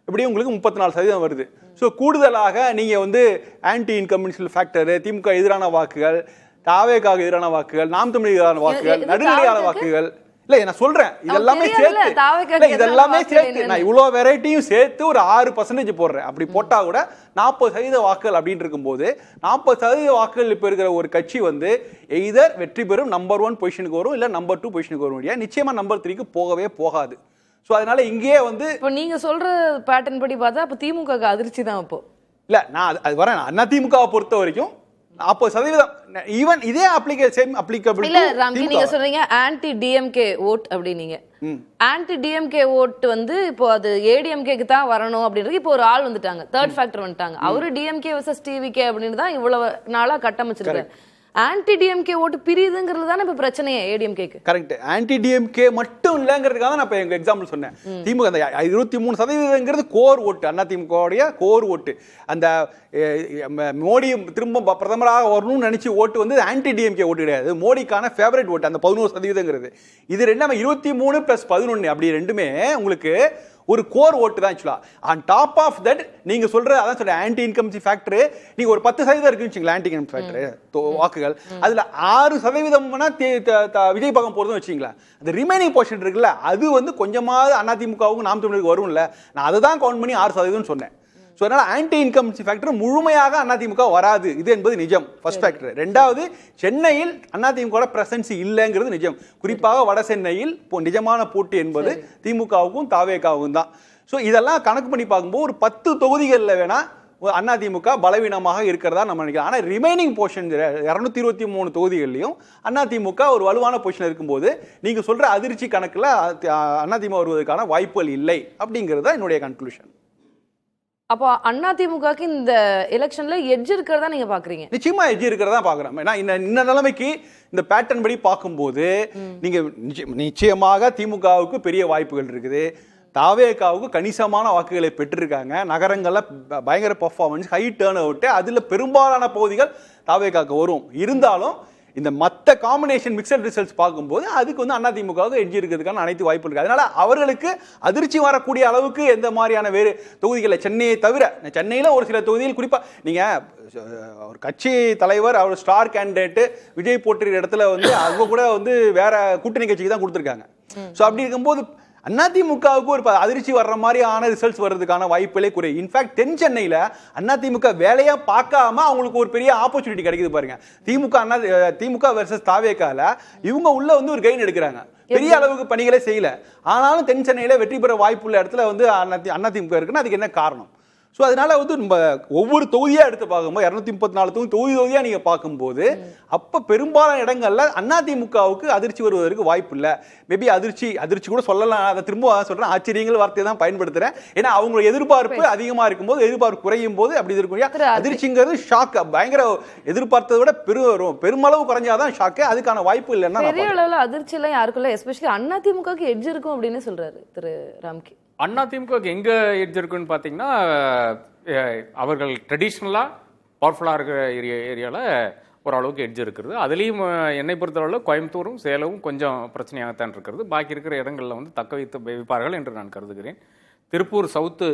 எப்படியும் உங்களுக்கு 34% வருது. ஸோ கூடுதலாக நீங்கள் வந்து ஆன்டி இன்கம்பன்சியல் ஃபேக்டரு, திமுக எதிரான வாக்குகள், தாவேக்காக எதிரான வாக்குகள், நாம் தமிழ் எதிரான வாக்குகள், நடுநிலையான வாக்குகள், இல்லை நான் சொல்றேன் இதெல்லாமே சேர்த்து இதெல்லாமே சேர்த்து நான் இவ்வளோ வெரைட்டியும் சேர்த்து ஒரு 6% போடுறேன். அப்படி போட்டா கூட 40% வாக்குகள் அப்படின்னு இருக்கும்போது 40% வாக்குகள் இப்போ இருக்கிற ஒரு கட்சி வந்து எய்தர் வெற்றி பெறும், நம்பர் 1 பொசிஷனுக்கு வரும், இல்லை நம்பர் 2 பொசிஷனுக்கு வரும். நிச்சயமா நம்பர் 3க்கு போகவே போகாது. ஸோ அதனால இங்கேயே வந்து இப்போ நீங்க சொல்ற பேட்டர்ன் படி பார்த்தா அப்போ திமுக அதிர்ச்சி தான். இப்போ இல்லை நான் அது வரேன். அண்ணா திமுகவை பொறுத்த வரைக்கும் 40% ஈவன் இதே அப்ளிகபிள் இல்ல ராம்கி, நீங்க சொல்றீங்க ஆன்டி டிஎம்கே ஓட் அப்படினீங்க. ஆன்டி டிஎம்கே ஓட் வந்து இப்போ அது ஏடிஎம்கேக்கு தான் வரணும் அப்படின்றது இப்போ ஒரு ஆள் வந்துட்டாங்க, தேர்ட் ஃபேக்டர் வந்துட்டாங்க. அவரு டிஎம்கே வெர்சஸ் டிவிகே அப்படின்னு தான் இவ்வளவு நாளா கட்டமைச்சிருக்காரு. ஆன்டி டிஎம்கே ஓட்டு பிரியுதுங்கிறது தானே இப்ப பிரச்சனையே ஏடிஎம்கேக்கு. கரெக்ட். ஆன்டி டிஎம்கே மட்டும் இல்லங்கிறதுக்காக தான் நான் இப்போ எங்க எக்ஸாம்பிள் சொன்னேன். திமுக அந்த 23% கோர் ஓட்டு, அண்ணா திமுகவுடைய கோர் ஓட்டு. அந்த மோடி திரும்ப பிரதமராக வரணும்னு நினைச்சு ஓட்டு வந்து ஆன்டி டிஎம்கே ஓட்டு கிடையாது, மோடிக்கான ஃபேவரட் ஓட்டு அந்த 11%. இது ரெண்டு 23 + 11 அப்படி ரெண்டுமே உங்களுக்கு ஒரு கோர் ஓட்டு தான். ஆக்சுவலா ஆன் டாப் ஆஃப் தட் நீங்க சொல்ற அதான் சொல்ற ஆன்டி இன்கம்பன்சி ஃபேக்டர் நீங்க ஒரு 10% இருக்குன்னு வச்சுங்களா ஆன்டி இன்கம் ஃபேக்டர் வாக்குகள், அதுல 6% விஜய் பக்கம் போறதுன்னு வச்சுங்களா, அந்த ரிமைனிங் போர்ஷன் இருக்குல்ல அது வந்து கொஞ்சமாவது அதிமுகவுக்கு நாம் தமிழருக்கு வரும்ல, நான் அதை தான் கவுண்ட் பண்ணி 6% சொன்னேன். ஸோ அதனால ஆன்டி இன்கம்பன்சி ஃபேக்டர் முழுமையாக அதிமுக வராது, இது என்பது நிஜம். First factor. ரெண்டாவது, சென்னையில் அதிமுக பிரசன்ஸ் இல்லைங்கிறது நிஜம். குறிப்பாக வட சென்னையில் நிஜமான போட்டி என்பது திமுகவுக்கும் தாவேகாவுக்கும் தான். ஸோ இதெல்லாம் கணக்கு பண்ணி பார்க்கும்போது ஒரு 10 தொகுதிகளில் வேணா அதிமுக பலவீனமாக இருக்கிறதா நம்ம நினைக்கிறோம். ஆனால் ரிமைனிங் போர்ஷன் 223 தொகுதிகள்லையும் அதிமுக ஒரு வலுவான பொசிஷன் இருக்கும்போது நீங்க சொல்ற அதிர்ச்சி கணக்கில் அதிமுக வருவதற்கான வாய்ப்புகள் இல்லை அப்படிங்கிறது தான் என்னுடைய கன்க்ளூஷன். அப்போ அதிமுகக்கு இந்த எலெக்ஷன்ல எட்ஜ் இருக்கிறதா நீங்க பாக்குறீங்க? நிச்சயமா எட்ஜ் இருக்கிறதா பாக்குறோம். ஏன்னா இந்த நிலைமைக்கு இந்த பேட்டர்ன் படி பார்க்கும்போது நீங்க நிச்சயமாக திமுகவுக்கு பெரிய வாய்ப்புகள் இருக்குது, தாவேகாவுக்கு கணிசமான வாக்குகளை பெற்றிருக்காங்க, நகரங்கள்ல பயங்கர பெர்ஃபார்மன்ஸ், ஹை டர்ன் அவுட், அதுல பெரும்பாலான பகுதிகள் தாவேகாவுக்கு வரும். இருந்தாலும் இந்த மற்ற காம்பினேஷன் மிக்சட் ரிசல்ட்ஸ் பார்க்கும்போது அதுக்கு வந்து அதிமுகவுக்கு எட்ஜ் இருக்கிறதுக்கான அனைத்து வாய்ப்பு இருக்கு. அதனால அவர்களுக்கு அதிர்ச்சி வரக்கூடிய அளவுக்கு எந்த மாதிரியான வேறு தொகுதிகளை சென்னையை தவிர, சென்னையில ஒரு சில தொகுதிகள் குறிப்பா நீங்க ஒரு கட்சி தலைவர் அவர் ஸ்டார் கேண்டிடேட் விஜய் போட்டிருக்கிற இடத்துல வந்து அவங்க கூட வந்து வேற கூட்டணி கட்சிக்கு தான் கொடுத்துருக்காங்க. ஸோ அப்படி இருக்கும்போது அதிமுகவுக்கு ஒரு அதிர்ச்சி வர்ற மாதிரியான ரிசல்ட்ஸ் வர்றதுக்கான வாய்ப்புகளே குறை. இன்ஃபேக்ட் தென் சென்னையில் அதிமுக வேலையா பார்க்காம அவங்களுக்கு ஒரு பெரிய ஆப்பர்ச்சுனிட்டி கிடைக்குது பாருங்க. திமுக வெர்சஸ் தாவேகால இவங்க உள்ள வந்து ஒரு கெயின் எடுக்கிறாங்க, பெரிய அளவுக்கு பணிகளே செய்யல. ஆனாலும் தென் சென்னையில வெற்றி பெற வாய்ப்புள்ள இடத்துல வந்து அதிமுக இருக்குன்னா அதுக்கு என்ன காரணம்? ஸோ அதனால வந்து நம்ம ஒவ்வொரு தொகுதியா எடுத்து பார்க்கும்போது 234 தொகுதியா நீங்க பார்க்கும்போது அப்ப பெரும்பாலான இடங்கள்ல அதிமுகவுக்கு அதிர்ச்சி வருவதற்கு வாய்ப்பு இல்லை. மேபி அதிர்ச்சி கூட சொல்லலாம், அதை திரும்ப சொல்றேன், ஆச்சரியங்கள் வார்த்தையை தான் பயன்படுத்துறேன். ஏன்னா அவங்களோட எதிர்பார்ப்பு அதிகமா இருக்கும்போது, எதிர்பார்ப்பு குறையும் போது அப்படி இருக்கும். அதிர்ச்சிங்கிறது ஷாக், பயங்கர எதிர்பார்த்ததை விட பெருமளவு குறைஞ்சாதான் ஷாக்கு. அதுக்கான வாய்ப்பு இல்லைன்னா பெரிய அளவுல அதிர்ச்சி எல்லாம் யாருக்குள்ள எஸ்பெஷலி அதிமுகவுக்கு எட்ஜ் இருக்கும் அப்படின்னு சொல்றாரு திரு ராம்கி. அதிமுகவுக்கு எங்க எட்ஜ் இருக்குன்னு பார்த்தீங்கன்னா, அவர்கள் ட்ரெடிஷ்னலாக பவர்ஃபுல்லாக இருக்கிற ஏரியாவில் ஓரளவுக்கு எட்ஜ் இருக்கிறது. அதுலேயும் என்னை பொறுத்தளவில் கோயம்புத்தூரும் சேலமும் கொஞ்சம் பிரச்சனையாகத்தான் இருக்கிறது. பாக்கி இருக்கிற இடங்களில் வந்து தக்க வைப்பார்கள் என்று நான் கருதுகிறேன். திருப்பூர் சவுத்து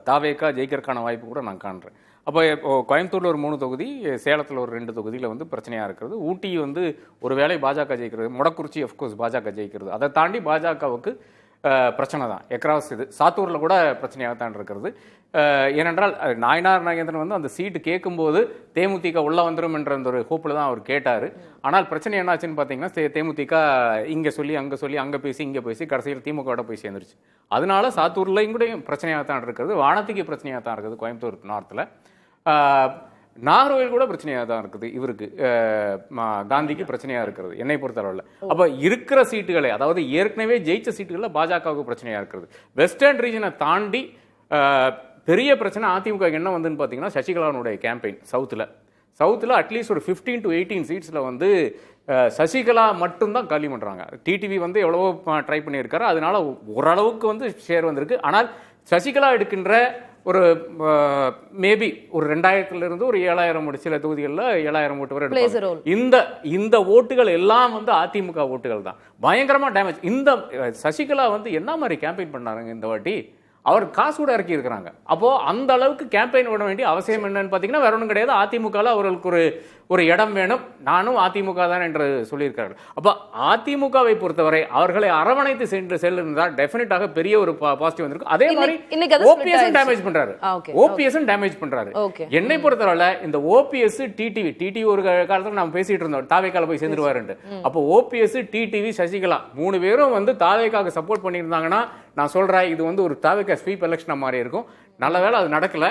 தாவேக்கா ஜெயிக்கிறதுக்கான வாய்ப்பு கூட நான் காண்றேன். அப்போ கோயம்புத்தூரில் ஒரு 3 தொகுதி, சேலத்தில் ஒரு 2 தொகுதியில் வந்து பிரச்சனையாக இருக்கிறது. ஊட்டி வந்து ஒரு வேளை பாஜக ஜெயிக்கிறது, மொடக்குறிச்சி அஃப்கோர்ஸ் பாஜக ஜெயிக்கிறது. அதை தாண்டி பாஜகவுக்கு பிரச்சனை தான் எக்ராஸ். இது சாத்தூரில் கூட பிரச்சனையாக தான் இருக்கிறது. ஏனென்றால் நாயனார் நாகேந்திரன் வந்து அந்த சீட்டு கேட்கும்போது தேமுதிக உள்ளே வந்துடும் என்ற அந்த ஒரு ஹோப்பில் தான் அவர் கேட்டார். ஆனால் பிரச்சனை என்னாச்சுன்னு பார்த்தீங்கன்னா தேமுதிக இங்கே சொல்லி அங்கே பேசி இங்கே பேசி கடைசியில் திமுகவோட போய் சேர்ந்துருச்சு. அதனால சாத்தூர்லையும் கூட பிரச்சனையாக தான் இருக்கிறது. வானத்துக்கு பிரச்சனையாக தான் இருக்குது. கோயம்புத்தூர் நார்த்தில் நாகர்கோவில் கூட பிரச்சனையாக தான் இருக்குது. இவருக்கு காந்திக்கு பிரச்சனையாக இருக்கிறது என்னை பொறுத்தளவில். அப்போ இருக்கிற சீட்டுகளை, அதாவது ஏற்கனவே ஜெயிச்ச சீட்டுகளில் பாஜகவுக்கு பிரச்சனையாக இருக்கிறது. வெஸ்டர்ன் ரீஜனை தாண்டி பெரிய பிரச்சனை அதிமுக என்ன வந்துன்னு பார்த்தீங்கன்னா சசிகலாவுடைய கேம்பெயின் சவுத்தில் அட்லீஸ்ட் ஒரு 15 to 18 சீட்ஸில் வந்து சசிகலா மட்டும்தான் காலி பண்ணுறாங்க. டிடிவி வந்து எவ்வளவோ ட்ரை பண்ணியிருக்காரு, அதனால ஓரளவுக்கு வந்து ஷேர் வந்திருக்கு. ஆனால் சசிகலா எடுக்கின்ற ஒரு மேபி ஒரு 2000 ஒரு 7000 சில தொகுதிகளில் 7000 ஓட்டு வரை எடுப்பாங்க. இந்த ஓட்டுகள் எல்லாம் வந்து அதிமுக ஓட்டுகள் தான். பயங்கரமா டேமேஜ். இந்த சசிகலா வந்து என்ன மாதிரி கேம்பெயின் பண்ணாருங்க இந்த வாட்டி? அவர் காசு கூட இறக்கி இருக்கிறாங்க. அப்போ அந்த அளவுக்கு கேம்பெயின் விட வேண்டிய அவசியம் என்னன்னு பார்த்தீங்கன்னா வேற ஒன்றும் கிடையாது. அதிமுகவில் அவர்களுக்கு ஒரு இடம் வேணும், நானும் அதிமுக தான் என்று சொல்லியிருக்கார்கள். அப்போ அதிமுகவை பொறுத்தவரை அவர்களை அரவணைத்து சென்றிருந்தால் டெஃபினட்டாக பெரிய ஒரு பாசிட்டிவ் வந்திருக்கும். அதே மாதிரி ஓபிஎஸ் டேமேஜ் பண்றாரு. என்னை பொறுத்தவரை இந்த ஓபிஎஸ் டிடிவி ஒரு காலத்துல நம்ம பேசிட்டு இருந்தோம் தாவேக்கால போய் சேர்ந்துருவாரு. அப்போ ஓபிஎஸ் டிடிவி சசிகலா 3 பேரும் வந்து தாவேக்காக சப்போர்ட் பண்ணியிருந்தாங்கன்னா நான் சொல்றேன் இது வந்து ஒரு தாவேக்கா ஸ்வீப் எலெக்ஷன் மாதிரி இருக்கும். நல்ல வேளை அது நடக்கல.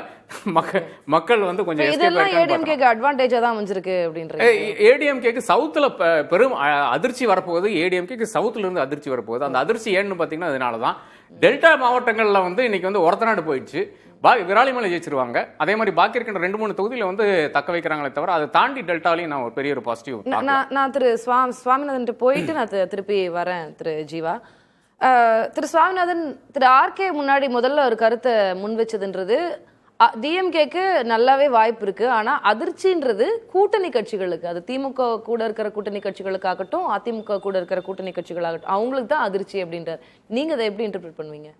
மக்கள் வந்து கொஞ்சம் அட்வான்டேஜா தான் வந்திருக்கு அப்படின்றது. ஏடிஎம்கேக்கு சவுத்துல பெரும் அதிர்ச்சி வரப்போகுது. ஏடிஎம்கேக்கு சவுத்துல இருந்து அதிர்ச்சி வரப்போகுது. அந்த அதிர்ச்சி ஏன்னு பாத்தீங்கன்னா அதனாலதான் டெல்டா மாவட்டங்கள்ல வந்து இன்னைக்கு வந்து ஒரத்தநாடு போயிடுச்சு. விராலிமலை ஜெயிச்சிருவாங்க. அதே மாதிரி பாக்கி இருக்கின்ற 2-3 தொகுதியில வந்து தக்க வைக்கிறாங்களே தவிர அதை தாண்டி டெல்டாலையும் நான் ஒரு பெரிய ஒரு பாசிட்டிவ். நான் திரு சுவாமிநாதன் போயிட்டு நான் திருப்பி வரேன். திரு ஜீவா, திரு சுவாமிநாதன், திரு ஆர்கே முன்னாடி முதல்ல ஒரு கருத்தை முன் வச்சதுன்றது டிஎம்கேக்கு நல்லாவே வாய்ப்பு இருக்கு. ஆனா அதிர்ச்சின்றது கூட்டணி கட்சிகளுக்கு, அது திமுக கூட இருக்கிற கூட்டணி கட்சிகளுக்காகட்டும் அதிமுக கூட இருக்கிற கூட்டணி கட்சிகளாகட்டும் அவங்களுக்கு தான் அதிர்ச்சி அப்படின்றார். நீங்க அதை எப்படி இன்டர்பிரேட் பண்ணுவீங்க?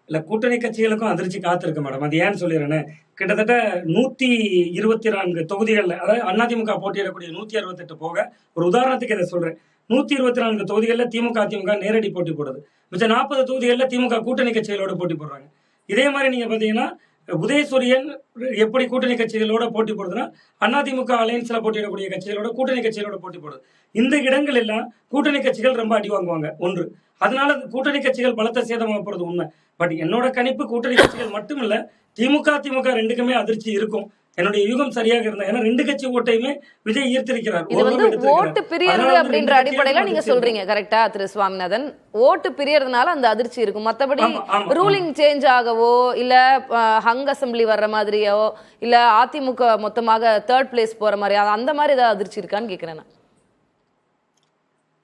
இல்ல கூட்டணி கட்சிகளுக்கும் அதிர்ச்சி காத்திருக்கு மேடம். அது ஏன்னு சொல்லிடுறேன்னு, கிட்டத்தட்ட 124 தொகுதிகளில், அதாவது அதிமுக போட்டியிடக்கூடிய 168 போக, ஒரு உதாரணத்துக்கு இதை சொல்றேன், 124 தொகுதிகளில் திமுக அதிமுக நேரடி போட்டி போடுது. மிச்சம் 40 தொகுதிகளில் திமுக கூட்டணி கட்சிகளோட போட்டி போடுறாங்க. இதே மாதிரி நீங்க பாத்தீங்கன்னா உதயசூரியன் எப்படி கூட்டணி கட்சிகளோட போட்டி போடுதுன்னா அதிமுக அலையன்ஸ்ல போட்டியிடக்கூடிய கட்சிகளோட கூட்டணி கட்சிகளோட போட்டி போடுது. இந்த இடங்கள் எல்லாம் கூட்டணி கட்சிகள் ரொம்ப அடி வாங்குவாங்க ஒன்று. அதனால கூட்டணி கட்சிகள் பலத்த சேதமாக போறது உண்மை. பட் என்னோட கணிப்பு கூட்டணி கட்சிகள் மட்டும் இல்ல, திமுக ரெண்டுக்குமே அதிர்ச்சி இருக்கும். என்னுடைய யூகம் சரியாக இருந்தா, ஏன்னா 2 கட்சி ஓட்டையுமே விஜய் ஈர்த்திருக்கிறார். இது வந்து ஓட்டு பிரியறது அப்படின்ற அடிப்படையில நீங்க சொல்றீங்க கரெக்டா திரு சுவாமிநாதன்? ஓட்டு பிரியறதுனால அந்த அதிர்ச்சி இருக்கும். மத்தபடி ரூலிங் சேஞ்ச் ஆகவோ இல்ல ஹங் அசம்பிளி வர்ற மாதிரியோ இல்ல அதிமுக மொத்தமாக 3rd பிளேஸ் போற மாதிரி அந்த மாதிரி ஏதாவது அதிர்ச்சி இருக்கான்னு கேக்குறேன்.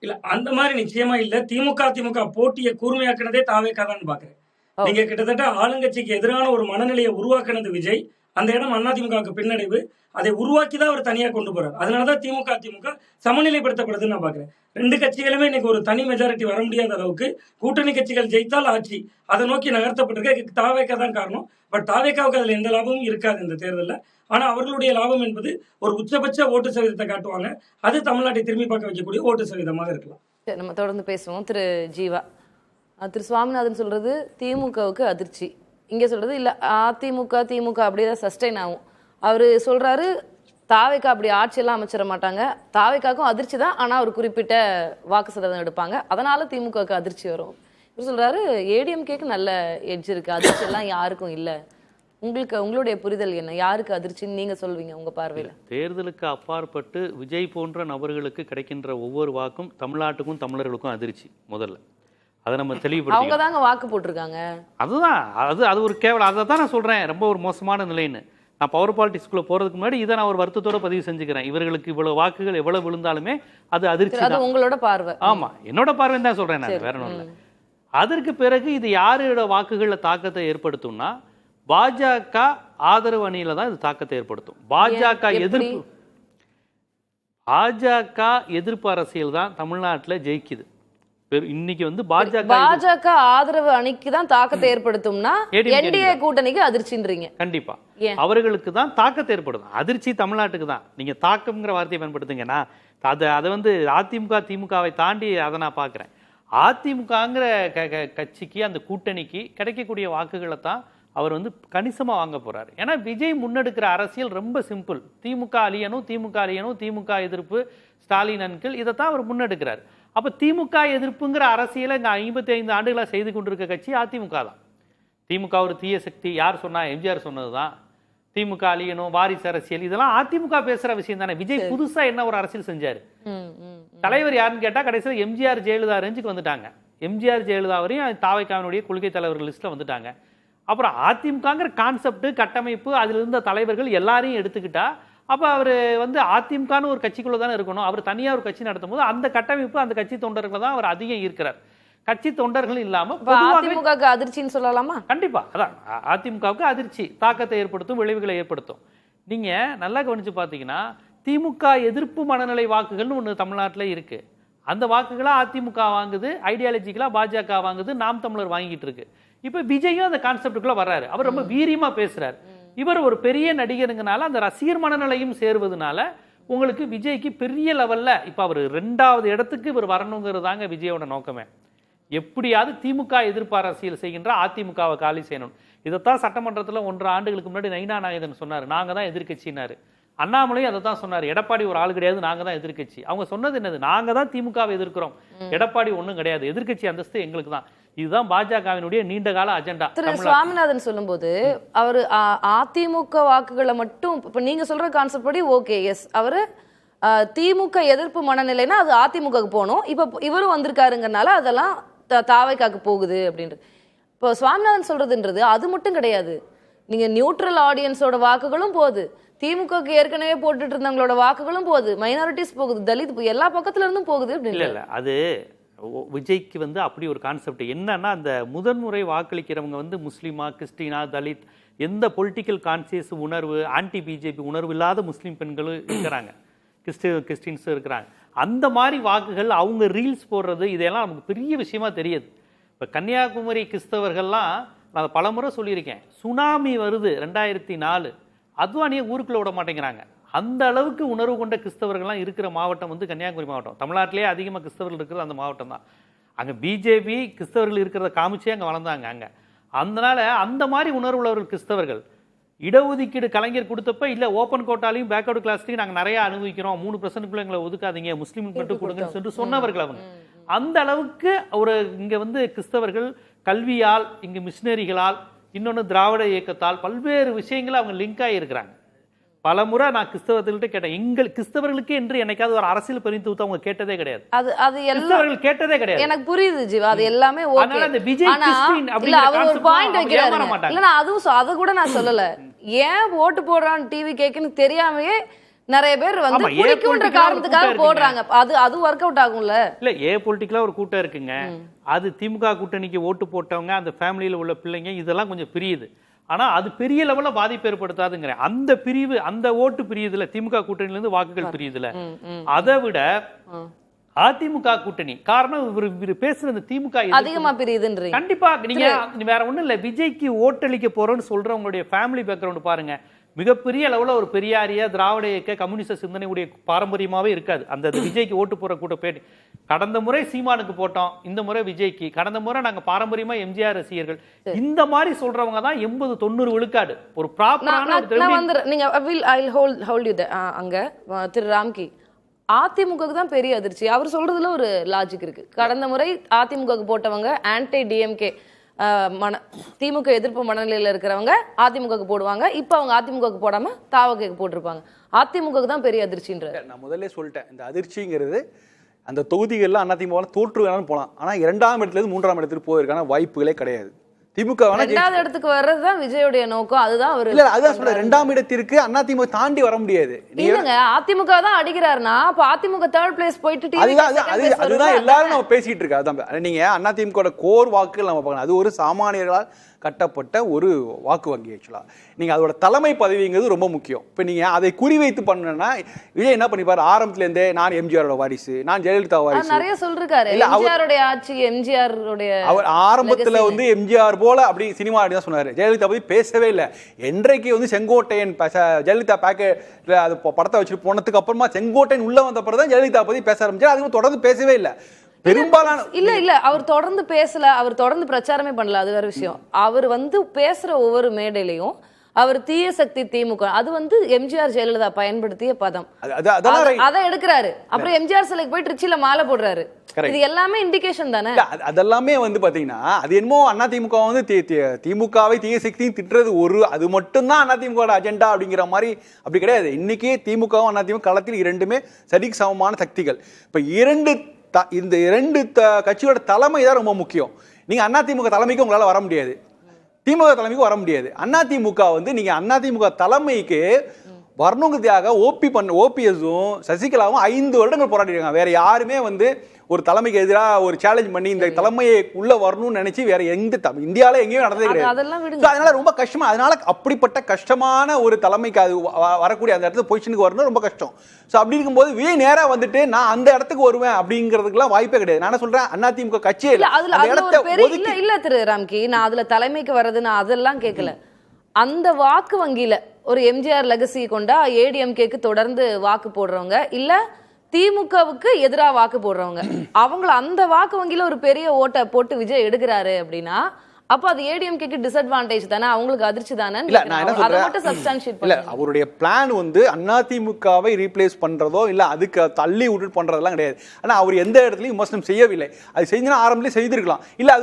இல்ல அந்த மாதிரி நிச்சயமா இல்ல. திமுக போட்டியை கூர்மையாக்கினதே தாவேக்கா தான் பாக்குறேன். நீங்க கிட்டத்தட்ட ஆளுங்கட்சிக்கு எதிரான ஒரு மனநிலையை உருவாக்கினது விஜய். அந்த இடம் அதிமுகவுக்கு பின்னடைவு. அதை உருவாக்கிதான் அவர் தனியா கொண்டு போறாரு. அதனாலதான் திமுக சமநிலைப்படுத்தப்படுதுன்னு நான் பாக்குறேன். 2 கட்சிகளுமே இன்னைக்கு ஒரு தனி மெஜாரிட்டி வர முடியாத அளவுக்கு கூட்டணி கட்சிகள் ஜெயித்தால் ஆட்சி அதை நோக்கி நகர்த்தப்பட்டிருக்க தாவேக்கா தான் காரணம். பட் தாவேக்காவுக்கு அதுல எந்த லாபமும் இருக்காது இந்த தேர்தலில். ஆனா அவர்களுடைய லாபம் என்பது ஒரு உச்சபட்ச ஓட்டு சதவீதத்தை காட்டுவாங்க. அது தமிழ்நாட்டை திரும்பி பார்க்க வைக்கக்கூடிய ஓட்டு சதவீதமாக இருக்கலாம். நம்ம தொடர்ந்து பேசுவோம். திரு ஜீவா, திரு சுவாமிநாதன் சொல்றது திமுகவுக்கு அதிர்ச்சி, இங்க சொல்றது இல்ல திமுக அப்படியே சஸ்டெயின் ஆகும். அவரு சொல்றாரு தாவேக்கா அப்படி ஆட்சியெல்லாம் அமைச்சிட மாட்டாங்க, தாவேக்காக்கும் அதிர்ச்சி தான், ஆனா ஒரு குறிப்பிட்ட வாக்கு சதவீதம் எடுப்பாங்க, அதனால திமுகவுக்கு அதிர்ச்சி வரும். இவர் சொல்றாரு ஏடிஎம்கேக்கு நல்ல எட்ஜ் இருக்கு, அதிர்ச்சி எல்லாம் யாருக்கும் இல்ல. உங்களுடைய புரிதல் என்ன? யாருக்கு அதிர்ச்சின்னு நீங்க சொல்வீங்க உங்க பார்வையில? தேர்தலுக்கு அப்பாற்பட்டு விஜய் போன்ற நபர்களுக்கு கிடைக்கின்ற ஒவ்வொரு வாக்கும் தமிழ்நாட்டுக்கும் தமிழர்களுக்கும் அதிர்ச்சி. முதல்ல அதை நம்ம தெளிவுபடுத்தி, அவங்க தாங்க வாக்கு போட்டிருக்காங்க. அதுதான் அது ஒரு கேவலம். அதை தான் நான் சொல்றேன், ரொம்ப ஒரு மோசமான நிலைன்னு. நான் பவர் பாலிட்டிக்ஸ்குள்ள போறதுக்கு முன்னாடி இதை நான் ஒரு வருத்தத்தோட பதிவு செஞ்சுக்கிறேன். இவர்களுக்கு இவ்வளவு வாக்குகள் எவ்வளவு விழுந்தாலுமே அது அதிர்ச்சி தான். உங்களோட பார்வை? ஆமா, என்னோட பார்வை தான் சொல்றேன் நான், வேற ஒன்றும் இல்லை. அதற்கு பிறகு இது யாரோட வாக்குகள்ல தாக்கத்தை ஏற்படுத்தும்னா பாஜக ஆதரவு அணியில தான் இது தாக்கத்தை ஏற்படுத்தும். பாஜக எதிர்ப்பு அரசியல் தான் தமிழ்நாட்டில் ஜெயிக்குது. இன்னைக்கு வந்து பாஜக ஆதரவு அணிக்கு தான் தாக்கத்தை ஏற்படுத்தும்னா என்டிஏ கூட்டணிக்கு அதிர்ச்சின்றீங்க? கண்டிப்பா அவர்களுக்கு தான் தாக்கத்தை ஏற்படுத்தும். அதிர்ச்சி தமிழ்நாட்டுக்கு தான். நீங்க தாக்கம்ங்கிற வார்த்தையை பயன்படுத்துங்கன்னா அதை வந்து அதிமுக திமுகவை தாண்டி அதை நான் பார்க்குறேன். அதிமுகங்கிற கட்சிக்கு அந்த கூட்டணிக்கு கிடைக்கக்கூடிய வாக்குகளை தான் அவர் வந்து கணிசமாக வாங்க போறாரு. ஏன்னா விஜய் முன்னெடுக்கிற அரசியல் ரொம்ப சிம்பிள். திமுக அழியணும், திமுக எதிர்ப்பு, ஸ்டாலின் அன்கிள், இதைத்தான் அவர் முன்னெடுக்கிறார். அப்போ திமுக எதிர்ப்புங்கிற அரசியலை இங்கே 55 ஆண்டுகளாக செய்து கொண்டிருக்க கட்சி அதிமுக தான். திமுக ஒரு தீய சக்தி யார் சொன்னா? எம்ஜிஆர் சொன்னது தான். திமுக அழியணும், வாரிசு அரசியல், இதெல்லாம் அதிமுக பேசுற விஷயம் தானே. விஜய் புதுசா என்ன ஒரு அரசியல் செஞ்சாரு? தலைவர் யாருன்னு கேட்டா கடைசியில் எம்ஜிஆர் ஜெயலலிதா ரேஞ்சுக்கு வந்துட்டாங்க. எம்ஜிஆர் ஜெயலலிதா வரையும் தாவைக்காவினுடைய கொள்கை தலைவர்கள் லிஸ்ட்ல வந்துட்டாங்க. அப்புறம் அதிமுகங்கிற கான்செப்ட், கட்டமைப்பு, அதில் இருந்த தலைவர்கள் எல்லாரையும் எடுத்துக்கிட்டா அப்போ அவர் வந்து அதிமுகன்னு ஒரு கட்சிக்குள்ள தானே இருக்கணும். அவர் தனியாக ஒரு கட்சி நடத்தும் போது அந்த கட்டமைப்பு, அந்த கட்சி தொண்டர்களை தான் அவர் அதிகம் ஈர்க்கிறார். கட்சி தொண்டர்கள் இல்லாம அதிமுகவுக்கு அதிர்ச்சின்னு சொல்லலாமா? கண்டிப்பா. அதான் அதிமுகவுக்கு அதிர்ச்சி, தாக்கத்தை ஏற்படுத்தும், விளைவுகளை ஏற்படுத்தும். நீங்க நல்லா கவனிச்சு பாத்தீங்கன்னா திமுக எதிர்ப்பு மனநிலை வாக்குகள்னு ஒன்று தமிழ்நாட்டில் இருக்கு. அந்த வாக்குகளா அதிமுக வாங்குது, ஐடியாலஜிக்கலா பாஜக வாங்குது, நாம் தமிழர் வாங்கிட்டு இருக்கு. இப்ப விஜயும் அந்த கான்செப்டுக்குள்ள வர்றாரு. அவர் ரொம்ப வீரியமா பேசுறாரு. இவர் ஒரு பெரிய நடிகருங்கனால அந்த ரசிகர் மனநிலையும் சேர்வதனால உங்களுக்கு விஜய்க்கு பெரிய லெவல்ல இப்ப அவர் 2வது இடத்துக்கு இவர் வரணுங்கிறதாங்க விஜயோட நோக்கமே. எப்படியாவது திமுக எதிர்ப்பு அரசியல் செய்கின்ற அதிமுகவை காலி செய்யணும். இதைத்தான் சட்டமன்றத்தில் 1.5 ஆண்டுகளுக்கு முன்னாடி நயினா நாகேந்திரன் சொன்னார், நாங்க தான் எதிர்கட்சினாரு. அண்ணாமலையும் அதை தான் சொன்னார், எடப்பாடி ஒரு ஆள் கிடையாது, நாங்க தான் எதிர்கட்சி. அவங்க சொன்னது என்னது? நாங்க தான் திமுகவை எதிர்க்கிறோம், எடப்பாடி ஒண்ணும் கிடையாது, எதிர்கட்சி அந்தஸ்து எங்களுக்கு தான். இதுதான் பாஜகவினுடைய நீண்ட கால அஜெண்டா. திரு சுவாமிநாதன் சொல்லும்போது அவர் அதிமுக வாக்குகளை மட்டும் இப்ப நீங்க சொல்ற கான்செப்ட் படி ஓகே, எஸ், அவரு திமுக எதிர்ப்பு மனநிலைன்னா அது அதிமுகவுக்கு போகணும். இப்ப இவரும் வந்திருக்காருங்கனால அதெல்லாம் தாவைக்காக்கு போகுது அப்படின்றது. இப்போ சுவாமிநாதன் சொல்றதுன்றது அது மட்டும் கிடையாது. நீங்க நியூட்ரல் ஆடியன்ஸோட வாக்குகளும் போகுது, திமுகவுக்கு ஏற்கனவே போட்டுட்டு இருந்தவங்களோட வாக்குகளும் போகுது, மைனாரிட்டிஸ் போகுது, தலித் எல்லா பக்கத்துல இருந்தும் போகுது. இல்ல அது விஜய்க்கு வந்து அப்படி ஒரு கான்செப்ட் என்னன்னா, அந்த முதன்முறை வாக்களிக்கிறவங்க வந்து முஸ்லீமா, கிறிஸ்டினா, தலித், எந்த பொலிட்டிக்கல் கான்சியஸ் உணர்வு, ஆன்டி பிஜேபி உணர்வு இல்லாத முஸ்லீம் பெண்களும் இருக்கிறாங்க, கிறிஸ்டின்ஸும் இருக்கிறாங்க. அந்த மாதிரி வாக்குகள் அவங்க ரீல்ஸ் போடுறது இதெல்லாம் நமக்கு பெரிய விஷயமா தெரியுது. இப்போ கன்னியாகுமரி கிறிஸ்தவர்கள்லாம் நான் பலமுறை சொல்லியிருக்கேன், சுனாமி வருது 2004, அத்வானியை ஊருக்குள்ள விட மாட்டேங்கிறாங்க. அந்த அளவுக்கு உணர்வு கொண்ட கிறிஸ்தவர்கள்லாம் இருக்கிற மாவட்டம் வந்து கன்னியாகுமரி மாவட்டம். தமிழ்நாட்டிலே அதிகமாக கிறிஸ்தவர்கள் இருக்கிறது அந்த மாவட்டம் தான். அங்கே பிஜேபி கிறிஸ்தவர்கள் இருக்கிறத காமிச்சே அங்கே வளர்ந்தாங்க அங்கே. அதனால அந்த மாதிரி உணர்வுள்ளவர்கள் கிறிஸ்தவர்கள் இடஒதுக்கீடு கலைஞர் கொடுத்தப்ப இல்லை ஓப்பன் கோட்டாலையும் பேக்வர்டு கிளாஸ்லையும் நாங்கள் நிறைய அனுபவிக்கிறோம், 3% எங்களை ஒதுக்காதீங்க, முஸ்லீம் மட்டும் கொடுங்கன்னு சொல்லி சொன்னவர்கள் அவங்க. அந்த அளவுக்கு ஒரு இங்கே வந்து கிறிஸ்தவர்கள் கல்வியால், இங்கே மிஷினரிகளால், இன்னொன்று திராவிட இயக்கத்தால் பல்வேறு விஷயங்கள் அவங்க லிங்க் ஆகியிருக்கிறாங்க. பல முறை நான் கிறிஸ்தவர்கள்ட்ட கேட்டேன், எங்கள் கிறிஸ்தவர்களுக்கு என்று என்னைக்காவது ஒரு அரசியல் பரிந்துரைத்து அவங்க கேட்டதே கிடையாது. அது எல்லாம் கேட்டதே கிடையாது. எனக்கு புரியுது ஜீவா, அது எல்லாமே ஓகே. அதனால அந்த விஜய் கிறிஸ்டின் அப்படி அவர் ஒரு பாயிண்ட் வைக்கிறாரு. இல்ல நான் அதுவும் அத கூட நான் சொல்லல. ஏன் ஓட்டு போடுறான்னு டிவி கேக்குன்னு தெரியாமயே நிறைய பேர் வந்து பிடிக்கும்ன்ற காரணத்துக்காக போடுறாங்க. அது ஒர்க் அவுட் ஆகும்ல. இல்ல ஏ பொலிட்டிக்கலா ஒரு கூட்டம் இருக்குங்க, அது திமுக கூட்டணிக்கு ஓட்டு போட்டவங்க, அந்த ஃபேமிலியில உள்ள பிள்ளைங்க, இதெல்லாம் கொஞ்சம் பிரியுது. ஆனா அது பெரிய லெவல்ல பாதிப்பு ஏற்படுத்தாதுங்கிற அந்த பிரிவு, அந்த ஓட்டு பிரியுதுல, திமுக கூட்டணியில இருந்து வாக்குகள் பிரியுதுல, அதை விட அதிமுக கூட்டணி காரணம் இவர் பேசுறது திமுக அதிகமா பிரியுதுன்றீங்க. கண்டிப்பா நீங்க வேற ஒண்ணும் இல்ல, விஜய்க்கு ஓட்டளிக்க போறோம்னு சொல்றவங்களுடைய ஃபேமிலி பேக்ரவுண்ட் பாருங்க. மிகப்பெரிய அளவுல ஒரு பெரியாரிய திராவிட இயக்க கம்யூனிஸ்ட் சிந்தனையுடைய பாரம்பரியமாவே இருக்காது அந்த விஜய்க்கு ஓட்டு போற கூட்ட பேட்டி. கடந்த முறை சீமானுக்கு போட்டோம், இந்த முறை விஜய்க்கு. கடந்த முறை நாங்க பாரம்பரியமா எம்ஜிஆர் ரசிகர்கள். இந்த மாதிரி சொல்றவங்க தான் 80-90 விழுக்காடு. ஒரு ப்ராப்பரான நீங்க அங்க திரு ராம்கி அதிமுகவுக்கு தான் பெரிய அதிர்ச்சி. அவர் சொல்றதுல ஒரு லாஜிக் இருக்கு. கடந்த முறை அதிமுகவுக்கு போட்டவங்க ஆன்டி டிஎம்கே திமுக எதிர்ப்பு மனநிலையில இருக்கிறவங்க அதிமுகவுக்கு போடுவாங்க. இப்ப அவங்க அதிமுகவுக்கு போடாம தாவகைக்கு போட்டிருப்பாங்க. அதிமுகவுக்கு தான் பெரிய அதிர்ச்சின்ற நான் முதல்ல சொல்லிட்டேன். இந்த அதிர்ச்சிங்கிறது அந்த தொகுதிகளில் அதிமுக தோற்று வேணாலும் போகலாம், ஆனால் 2ஆம் இடத்துலேருந்து 3ஆம் இடத்துக்கு போவதற்கான வாய்ப்புகளே கிடையாது. திமுக வேணா ரெண்டாவது இடத்துக்கு வர்றதுதான் விஜயோடைய நோக்கம். அதுதான் அவரு இல்ல அதுதான் சொல்ல, 2ஆம் இடத்திற்கு அதிமுக தாண்டி வர முடியாது. இல்லங்க, அதிமுக தான் அடிக்கிறாருன்னா அப்ப அதிமுக தேர்ட் பிளேஸ் போயிட்டு அதுதான் எல்லாரும் நம்ம பேசிட்டு இருக்கோம். அதான் நீங்க அதிமுக கோர் வாக்குகள் நம்ம பார்க்கணும். அது ஒரு சாமானியர்களால் கட்டப்பட்ட ஒரு வாக்கு வங்கி. ஆக்சுவலா நீங்க அதோட தலைமை பதவிங்கிறது ரொம்ப முக்கியம். இப்ப நீங்க அதை குறிவைத்து பண்ணனா விஜய் என்ன பண்ணிப்பாரு, ஆரம்பத்துல இருந்தே நான் எம்ஜிஆரோட வாரிசு, நான் ஜெயலலிதா வாரிசு நிறைய சொல்லிருக்காரு. எம்ஜிஆருடைய ஆட்சி, எம்ஜிஆருடைய அவர் ஆரம்பத்துல வந்து எம்ஜிஆர் போல அப்படி சினிமா தான் சொன்னாரு. ஜெயலலிதா பத்தி பேசவே இல்லை. என்றைக்கு வந்து செங்கோட்டையன் ஜெயலலிதா பேக்கெட்ல அது படத்தை வச்சுட்டு போனதுக்கு அப்புறமா செங்கோட்டையன் உள்ள வந்த பிறகு தான் ஜெயலலிதா பத்தி பேச ஆரம்பிச்சாரு. அதுக்கு தொடர்ந்து பேசவே இல்லை. பெரும்பாலான இல்ல அவர் தொடர்ந்து பேசல, அவர் தொடர்ந்து பிரச்சாரமே பண்ணல. அது வேற விஷயம். அவர் வந்து பேசுற ஒவ்வொரு மேடையிலையும் அவர் தீய சக்தி திமுக, அது வந்து எம்ஜிஆர் ஜெயலலிதா பயன்படுத்திய பதம், அதை எடுக்கிறாரு. அப்புறம் எம்ஜிஆர் சிலைக்கு போய் திருச்சியில மாலை போடுறாரு. இது எல்லாமே இண்டிகேஷன் தானே. அதெல்லாமே வந்து பாத்தீங்கன்னா அது என்னமோ அதிமுக வந்து திமுகவை தீய சக்தியும் திட்டுறது அது மட்டும்தான் அதிமுக அஜெண்டா அப்படிங்கிற மாதிரி அப்படி கிடையாது. இன்னைக்கு திமுகவும் அதிமுக களத்தில் இரண்டுமே சரிக்கு சமமான சக்திகள். இப்ப இந்த இரண்டு கட்சியோட தலைமை தான் ரொம்ப முக்கியம். நீங்க அதிமுக தலைமைக்கு உங்களால வர முடியாது, திமுக தலைமைக்கு வர முடியாது. அதிமுக வந்து நீங்க அதிமுக தலைமைக்கு வரணுங்கிறதுக்காக ஓபிஎஸும் சசிகலாவும் 5 வருடங்கள் போராடிருக்காங்க. வேற யாருமே வந்து ஒரு தலைமைக்கு எதிராக ஒரு சேலஞ்ச் பண்ணி இந்த தலைமையை உள்ள வரணும்னு நினைச்சு வேற இந்தியாவில எங்கேயும் நடந்ததே கிடையாது. அதனால ரொம்ப கஷ்டமா, அதனால அப்படிப்பட்ட கஷ்டமான ஒரு தலைமைக்கு அது வரக்கூடிய அந்த இடத்துல பொசிஷனுக்கு வரணும் ரொம்ப கஷ்டம். ஸோ அப்படி இருக்கும்போது விஜய் நேரா வந்துட்டு நான் அந்த இடத்துக்கு வருவேன் அப்படிங்கிறதுக்குலாம் வாய்ப்பே கிடையாது. நான் சொல்றேன் அதிமுக கட்சியே இல்ல திரு ராம்கி, நான் அதுல தலைமைக்கு வர்றது நான் அதெல்லாம் கேட்கல. அந்த வாக்கு வங்கியில ஒரு எம்ஜிஆர் லெகசி கொண்டா ஏடிஎம்கேக்கு தொடர்ந்து வாக்கு போடுறவங்க, இல்ல திமுகவுக்கு எதிராக வாக்கு போடுறவங்க, அவங்கள அந்த வாக்கு வங்கியில ஒரு பெரிய ஓட்டை போட்டு விஜய் எடுக்கிறாரு அப்படின்னா அப்ப அது ஏடிஎம்கேக்கு டிஸ்அட்வான்டேஜ் தானே, அவங்களுக்கு அதிர்ச்சி தானே. இல்ல அவருடைய பிளான் வந்து அதிமுகவை ரீப்ளேஸ் பண்றதோ இல்ல அதுக்கு தள்ளி விட்டு பண்றதெல்லாம் கிடையாது. ஆனா அவர் எந்த இடத்துலயும் விமர்சனம் செய்யவில்லை. அது செஞ்சா ஆரம்பத்திலே செய்திருக்கலாம். இல்ல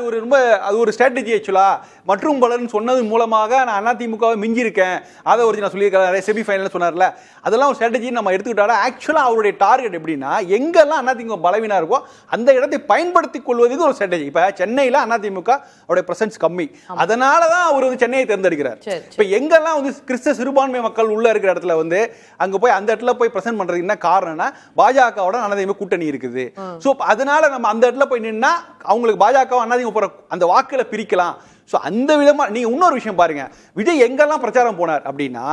அது ஒரு ஸ்ட்ராட்டஜி. ஆக்சுவலா மற்றும் பலர்னு சொன்னது மூலமாக நான் அதிமுகவை மிஞ்சி இருக்கேன், அதை ஒரு நான் சொல்லியிருக்கேன் செமி ஃபைனல் சொன்னார்ல, அதெல்லாம் ஒரு ஸ்ட்ராட்டஜி நம்ம எடுத்துக்கிட்டா ஆக்சுவலா அவருடைய டார்கெட் எப்படின்னா எங்கெல்லாம் அதிமுக பலவீனா இருக்கோ அந்த இடத்தை பயன்படுத்திக் கொள்வதற்கு ஒரு ஸ்ட்ராட்டஜி. இப்ப சென்னையில அதிமுக அவருடைய பிரசன்ஸ் கம்மி, அதனாலதான் அவர் வந்து சென்னையை தேர்ந்தெடுக்கிறார். இப்ப எங்கெல்லாம் வந்து கிறிஸ்தவ சிறுபான்மை மக்கள் உள்ள இருக்கிற இடத்துல வந்து அங்க போய் அந்த இடத்துல போய் பிரசன்ட் பண்றது என்ன காரணம்னா பாஜகவோட அதிமுக கூட்டணி இருக்குது. சோ அதனால நம்ம அந்த இடத்துல போய் நின்னா அவங்களுக்கு பாஜக அதிமுக அந்த வாக்குல பிரிக்கலாம். ஸோ அந்த விதமா நீங்க இன்னொரு விஷயம் பாருங்க, விஜய் எங்கெல்லாம் பிரச்சாரம் போனார் அப்படின்னா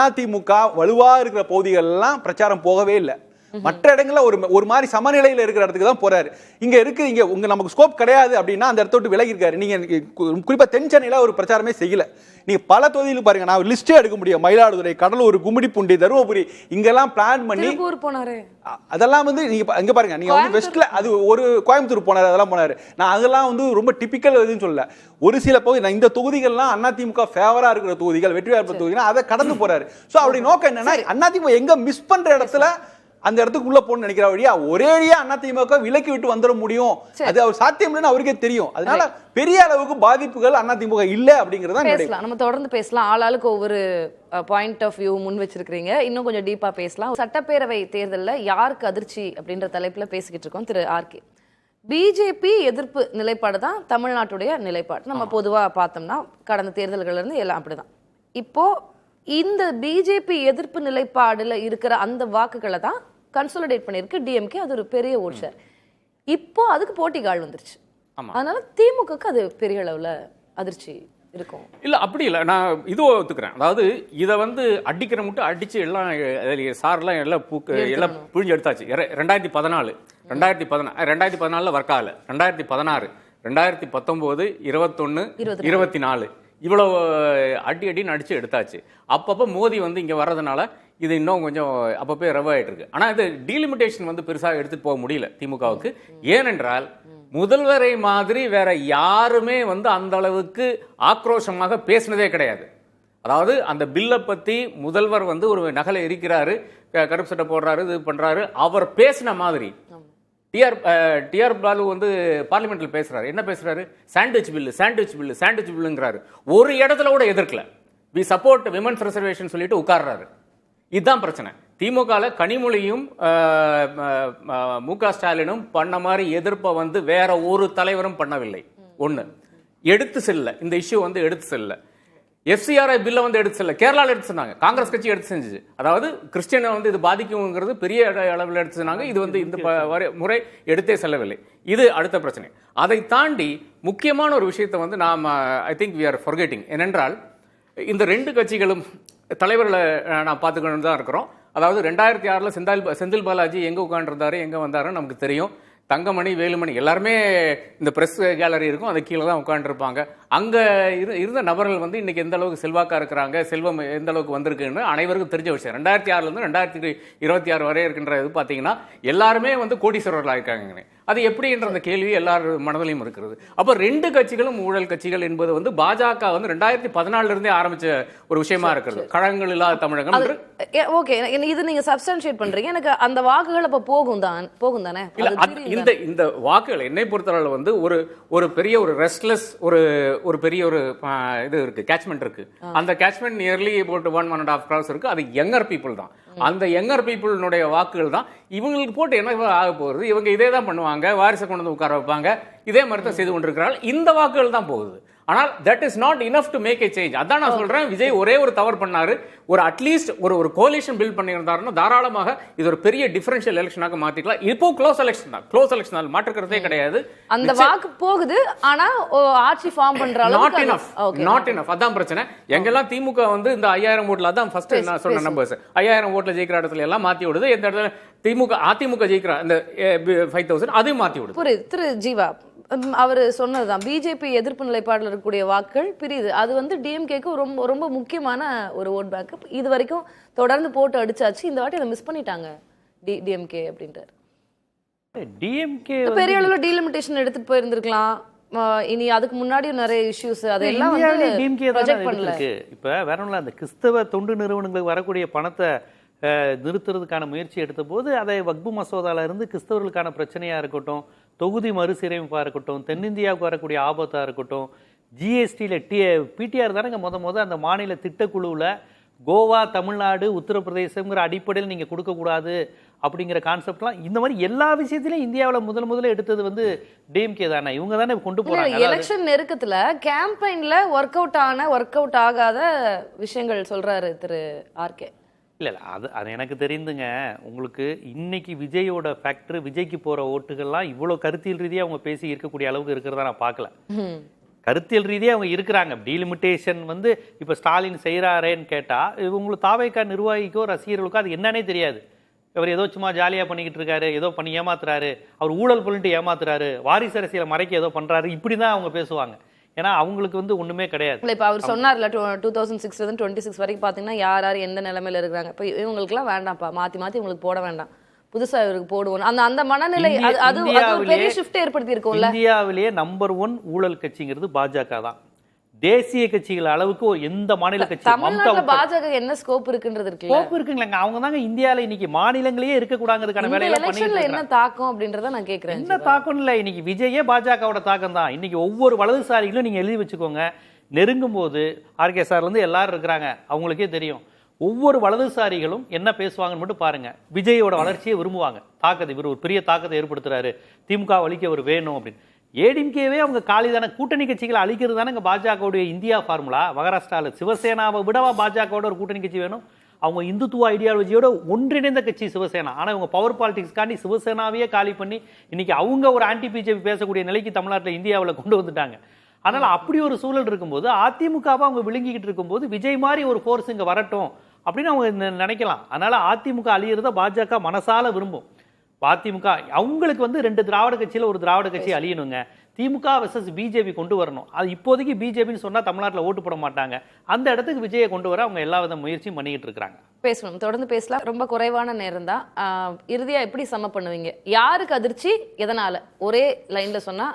அதிமுக வலுவா இருக்கிற பகுதிகளெல்லாம் பிரச்சாரம் போகவே இல்லை. மற்ற இடங்கள்ல ஒரு மாதிரி சமநிலையில் இருக்கிற இடத்துக்கு தான் போறாரு. இங்க நமக்கு ஸ்கோப் கிடையாது அப்படின்னா அந்த இடத்த விட்டு விலகி இருக்காரு. நீங்க குறிப்பா தென் சென்னையில ஒரு பிரச்சாரமே செய்யல. நீங்க பல தொகுதியில் பாருங்க, நான் லிஸ்டே எடுக்க முடியும். மயிலாடுதுறை, கடலூர், கும்மிடிப்பூண்டி, தருமபுரி இங்கெல்லாம் பிளான் பண்ணி போனாரு. அதெல்லாம் வந்து நீங்க இங்க பாருங்க, நீங்க வந்து வெஸ்ட்ல அது ஒரு கோயம்புத்தூர் போனாரு, அதெல்லாம் போனாரு. நான் அதெல்லாம் வந்து ரொம்ப டிபிக்கல் எதுன்னு சொல்லல. ஒரு சில பகுதி இந்த தொகுதிகள்லாம் அதிமுக ஃபேவரா இருக்கிற தொகுதிகள், வெற்றி வாய்ப்பு தொகுதிகள், அதை கடந்து போறாரு. சோ அவருடைய நோக்கம் என்னன்னா அதிமுக எங்க மிஸ் பண்ற இடத்துல அந்த இடத்துக்கு உள்ள போன்னு நினைக்கிற வழியா ஒரேடியா அதிமுக விலக்கி விட்டு வந்துட முடியும். அது அவர் சாத்தியம் இல்லைன்னு அவருக்கே தெரியும். அதனால பெரிய அளவுக்கு பாதிப்புகள் அதிமுக இல்ல அப்படிங்கறத பேசலாம். நம்ம தொடர்ந்து பேசலாம். ஆளாளுக்கு ஒவ்வொரு பாயிண்ட் ஆஃப் வியூ முன் வச்சிருக்கீங்க. இன்னும் கொஞ்சம் டீப்பா பேசலாம். சட்டப்பேரவை தேர்தலில் யாருக்கு அதிர்ச்சி அப்படின்ற தலைப்புல பேசிக்கிட்டு இருக்கோம். திரு ஆர்கே, பிஜேபி எதிர்ப்பு நிலைப்பாடு தான் தமிழ்நாட்டுடைய நிலைப்பாடு. நம்ம பொதுவா பார்த்தோம்னா கடந்த தேர்தல்கள்ல இருந்து எல்லாம் அப்படிதான். இப்போ இந்த பிஜேபி எதிர்ப்பு நிலைப்பாடுல இருக்கிற அந்த வாக்குகளை தான் கன்சோலிடேட் பண்ணிருக்கு டிஎம்கே. அது ஒரு பெரிய ஓட் ஷேர். இப்போ அதுக்கு போட்டிகால் வந்துருச்சு. அதனால திமுகக்கு அது பெரிய அளவுல அதிர்ச்சி இருக்கும். இல்ல அப்படி இல்ல, நான் இதுவும் ஒத்துக்கிறேன். அதாவது இதை வந்து அடிக்கிற மட்டும் அடிச்சு எல்லாம் சாரெல்லாம் எல்லாம் புழிஞ்சு எடுத்தாச்சு. 2014 2014 வர்க்கால 2016 2019 21 24 இவ்வளவு அடின்னு அடிச்சு எடுத்தாச்சு. அப்பப்போ மோடி வந்து இங்க வர்றதுனால இது இன்னும் கொஞ்சம் அப்பப்போ ரவ் ஆயிட்டு இருக்கு. ஆனா இது டீலிமிட்டேஷன் வந்து பெருசாக எடுத்துட்டு போக முடியல திமுகவுக்கு. ஏனென்றால் முதல்வரை மாதிரி வேற யாருமே வந்து அந்த அளவுக்கு ஆக்ரோஷமாக பேசினதே கிடையாது. அதாவது அந்த பில்லை பத்தி முதல்வர் வந்து ஒரு நகலை எரிக்கிறாரு, கருப்பு சட்டை போடுறாரு, இது பண்றாரு. அவர் பேசின மாதிரி டிஆர் பாலு வந்து பார்லிமெண்ட்ல பேசுறாரு. என்ன பேசுறாரு? சாண்ட்விச் பில்லுங்கிறாரு. ஒரு இடத்துல கூட எதிர்க்கல. வி சப்போர்ட் விமன்ஸ் ரிசர்வேஷன் சொல்லிட்டு உட்கார்றாரு. இதுதான் பிரச்சனை. திமுக கனிமொழியும் மு க ஸ்டாலினும் பண்ண மாதிரி எதிர்ப்பை வந்து வேற ஒரு தலைவரும் பண்ணவில்லை. ஒண்ணு. எடுத்து செல்ல, இந்த இஷ்யூ வந்து எடுத்து செல்ல. FCRI பில்லை வந்து எடுத்து செல்ல கேரளாவில் எடுத்து சொன்னாங்க, காங்கிரஸ் கட்சி எடுத்து செஞ்சு. அதாவது கிறிஸ்டியனை வந்து இது பாதிக்குங்கிறது பெரிய அளவில் எடுத்து சொன்னாங்க. இது வந்து இந்த முறை எடுத்தே செல்லவில்லை. இது அடுத்த பிரச்சனை. அதை தாண்டி முக்கியமான ஒரு விஷயத்தை வந்து நாம் I think we are forgetting. ஏனென்றால் இந்த ரெண்டு கட்சிகளும் தலைவர்களை நான் பார்த்துக்கணும் தான் இருக்கிறோம். அதாவது 2006 செந்தில் பாலாஜி எங்கே உட்காந்துருந்தாரு, எங்கே வந்தாருன்னு நமக்கு தெரியும். தங்கமணி, வேலுமணி எல்லாருமே இந்த பிரஸ் கேலரி இருக்கும், அது கீழே தான் உட்காந்துருப்பாங்க. அங்கே இருந்த நபர்கள் வந்து இன்னைக்கு எந்த அளவுக்கு செல்வாக்கா இருக்கிறாங்க, செல்வம் எந்த அளவுக்கு வந்திருக்குன்னு அனைவருக்கும் தெரிஞ்ச விஷயம். 2006 2026 வரை இருக்கின்ற இது பார்த்தீங்கன்னா எல்லாருமே வந்து கோடீஸ்வரர்களாக இருக்காங்க. அது எப்படின்ற அந்த கேள்வி எல்லார் மனதிலையும் இருக்கிறது. அப்போ ரெண்டு கட்சிகளும் ஊழல் கட்சிகள் என்பது வந்து பாஜக வந்து 2014 இருந்தே ஆரம்பிச்ச ஒரு விஷயமா இருக்கிறது. கழகங்கள் இல்லாத தமிழகம். ஓகே, இது நீங்க சப்ஸ்டான்ஷியேட் பண்றீங்க. எனக்கு அந்த வாக்குகள் அப்ப போகும் தானே? இந்த வாக்குகள் என்னை பொறுத்தவரை வந்து ஒரு பெரிய ஒரு ரெஸ்ட்லெஸ் ஒரு பெரிய ஒரு இது இருக்கு, கேட்ச்மெண்ட் இருக்கு. அந்த கேட்ச்மெண்ட் நியர்லி about 1.5 crores இருக்கு. அது யங்கர் பீப்புள் தான். அந்த யங்கர் பீப்புளுடைய வாக்குகள் தான் இவங்களுக்கு போட்டு என்ன ஆக போகுது. இவங்க இதே தான் பண்ணுவாங்க, வாரிசை கொண்டு வந்து உட்கார வைப்பாங்க, இதே மாதிரி தான் செய்து கொண்டிருக்கிறார்கள். இந்த வாக்குகள் தான் போகுது. ஆனால் that is not enough to make a change. அதான் நான் சொல்றேன், விஜய் ஒரே ஒரு தவறு பண்ணாரு. ஒரு அட்லீஸ்ட் ஒரு கோலிஷன் பில்ட் பண்ணியிருந்தாருன்னா தாராளமாக இது ஒரு பெரிய டிஃபரன்ஷியல் எலெக்ஷனாக மாத்திக்கலாம். இப்போ க்ளோஸ் எலெக்ஷன் தான், மாற்றுக்கிறதே கிடையாது. அந்த வாக்கு போகுது, ஆனா ஆட்சி ஃபார்ம் பண்ற அளவுக்கு நாட் இனஃப். அதான் பிரச்சனை. எங்கெல்லாம் திமுக வந்து இந்த 5000 ஓட்ல, அதான் ஃபர்ஸ்ட் நான் சொன்ன நம்பர்ஸ், 5000 ஓட்ல ஜெயிக்கிற இடத்துல எல்லாம் மாத்தி விடுது. எந்த இடத்துல அதிமுக ஜெயிக்கிற இந்த 5000 அதையும் மாத்தி விடுது. புரியுது. திரு ஜீவா அவர் சொன்னதுதான், பிஜேபி எதிர்ப்பு நிலைப்பாட்டில் இருக்கக்கூடிய வாக்குகள் பிரியுது. அது வந்து டிஎம்கேக்கு ரொம்ப ரொம்ப முக்கியமான ஒரு ஓட் பேக்கப். இது வரைக்கும் தொடர்ந்து போட்டு அடிச்சாச்சு, இந்த வாட்டி அதை மிஸ் பண்ணிட்டாங்க டிஎம்கே அப்படின்றார். டிஎம்கே பெரிய அளவில் டீலிமிட்டேஷன் எடுத்துட்டு போயிருந்திருக்கலாம். இனி அதுக்கு முன்னாடி நிறைய இஷ்யூஸ் அதெல்லாம் வந்து ப்ரொஜெக்ட் பண்ணல. இப்ப வேற ஒன்றும், அந்த கிறிஸ்தவ தொண்டு நிறுவனங்களுக்கு வரக்கூடிய பணத்தை நிறுத்துறதுக்கான முயற்சி எடுத்த போது அதை வக்பு மசோதால இருந்து கிறிஸ்தவர்களுக்கான பிரச்சனையா இருக்கட்டும், தொகுதி மறுசீரமைப்பா இருக்கட்டும், தென்னிந்தியாவுக்கு வரக்கூடிய ஆபத்தா இருக்கட்டும், ஜிஎஸ்டியில் பிடிஆர் தானே முத அந்த மாநில திட்டக்குழுவில் கோவா, தமிழ்நாடு, உத்தரப்பிரதேசங்கிற அடிப்படையில் நீங்கள் கொடுக்கக்கூடாது அப்படிங்கிற கான்செப்ட்லாம், இந்த மாதிரி எல்லா விஷயத்திலையும் இந்தியாவில் முதல்ல எடுத்தது வந்து டிஎம்கே தானே. இவங்க தானே கொண்டு போறாங்க. எலெக்ஷன் நெருக்கத்துல கேம்பெயின்ல ஒர்க் அவுட் ஆகாத விஷயங்கள் சொல்றாரு திரு ஆர்கே. இல்லை அது எனக்கு தெரிந்துங்க. உங்களுக்கு இன்னைக்கு விஜயோட ஃபேக்டர், விஜய்க்கு போகிற ஓட்டுகள்லாம் இவ்வளோ கருத்தியல் ரீதியாக அவங்க பேசி இருக்கக்கூடிய அளவுக்கு இருக்கிறதா நான் பார்க்கல. கருத்தியல் ரீதியாக அவங்க இருக்கிறாங்க. டீலிமிட்டேஷன் வந்து இப்போ ஸ்டாலின் செய்கிறாரேன்னு கேட்டால் உங்களுக்கு தாவேக்கா நிர்வாகிக்கோ ரசிகர்களுக்கோ அது என்னன்னே தெரியாது. இவர் ஏதோ சும்மா ஜாலியாக பண்ணிக்கிட்டு இருக்காரு, ஏதோ பண்ணி ஏமாத்துறாரு, அவர் ஊழல் பண்ணிட்டு ஏமாத்துறாரு, வாரிசு அரசியலை மறைக்க ஏதோ பண்ணுறாரு, இப்படி தான் அவங்க பேசுவாங்க. ஏன்னா அவங்களுக்கு வந்து ஒண்ணுமே கிடையாது. இல்ல இப்ப அவர் சொன்னார்ல 2006 26 வரைக்கும் பாத்தீங்கன்னா யார் எந்த நிலைமையில இருக்காங்க, இப்ப இவங்களுக்கு எல்லாம் வேண்டாம்ப்பா, மாத்தி உங்களுக்கு போட வேண்டாம், புதுசா இவருக்கு போடுவோம், அந்த மனநிலை அது பெரிய ஷிஃப்ட் ஏற்படுத்தி இருக்கும்ல. இந்தியாவிலேயே நம்பர் 1 ஊழல் கட்சிங்கிறது பாஜக தான். தேசிய கட்சிகள் அளவுக்கு எந்த மாநில கட்சி பாஜக என்ன ஸ்கோப் இருக்குன்றது இருக்கு. ஸ்கோப் இருக்குங்களா? அவங்க தாங்க இந்தியால இன்னைக்கு மாநிலங்களே இருக்க கூடாதுக்கான வேலையில பண்ணிட்டு என்ன தாக்கம் அப்படின்றத நான் கேக்குறேன். என்ன தாக்கம் இல்ல, இன்னைக்கு விஜயே பாஜகவோட தாக்கம் தான். இன்னைக்கு ஒவ்வொரு வலதுசாரிகளும் நீங்க எழுதி வச்சுக்கோங்க, நெருங்கும் போது ஆர்கே சார்ல இருந்து எல்லாரும் இருக்கிறாங்க, அவங்களுக்கே தெரியும் ஒவ்வொரு வலதுசாரிகளும் என்ன பேசுவாங்கன்னு மட்டும் பாருங்க. விஜயோட வளர்ச்சியை விரும்புவாங்க, தாக்கத்தை, இவர் ஒரு பெரிய தாக்கத்தை ஏற்படுத்துறாரு, திமுக வலிக்க அவர் வேணும் அப்படின்னு. ஏடிஎம்கேவே அவங்க காலிதான கூட்டணி கட்சிகளை அழிக்கிறது தானே பாஜகவுடைய இந்தியா ஃபார்முலா. மகாராஷ்டிராவில் சிவசேனாவை விடவா பாஜகவோட ஒரு கூட்டணி கட்சி வேணும்? அவங்க இந்துத்துவ ஐடியாலஜியோட ஒன்றிணைந்த கட்சி சிவசேனா. ஆனால் இவங்க பவர் பாலிடிக்ஸ்காண்டி சிவசேனாவையே காலி பண்ணி இன்னைக்கு அவங்க ஒரு ஆன்டி பிஜேபி பேசக்கூடிய நிலைக்கு தமிழ்நாட்டில் இந்தியாவில் கொண்டு வந்துட்டாங்க. அதனால அப்படி ஒரு சூழல் இருக்கும்போது அதிமுகவை அவங்க விழுங்கிக்கிட்டு இருக்கும்போது விஜய் மாதிரி ஒரு ஃபோர்ஸ் இங்கே வரட்டும் அப்படின்னு அவங்க நினைக்கலாம். அதனால அதிமுக அழியிறத பாஜக மனசால விரும்பும். அதிமுக அவங்களுக்கு வந்து 2 திராவிட கட்சியில் ஒரு திராவிட கட்சி அழியணுங்க. திமுக வெர்சஸ் பிஜேபி கொண்டு வரணும். அது இப்போதைக்கு பிஜேபின்னு சொன்னா தமிழ்நாட்டில் ஓட்டு போட மாட்டாங்க. அந்த இடத்துக்கு விஜயை கொண்டு வர அவங்க எல்லா வித முயற்சியும் பண்ணிக்கிட்டு இருக்காங்க. பேசணும், தொடர்ந்து பேசலாம். ரொம்ப குறைவான நேரம் தான். இறுதியா எப்படி சம பண்ணுவீங்க? யாருக்கு அதிர்ச்சி, எதனால? ஒரே லைன்ல சொன்னா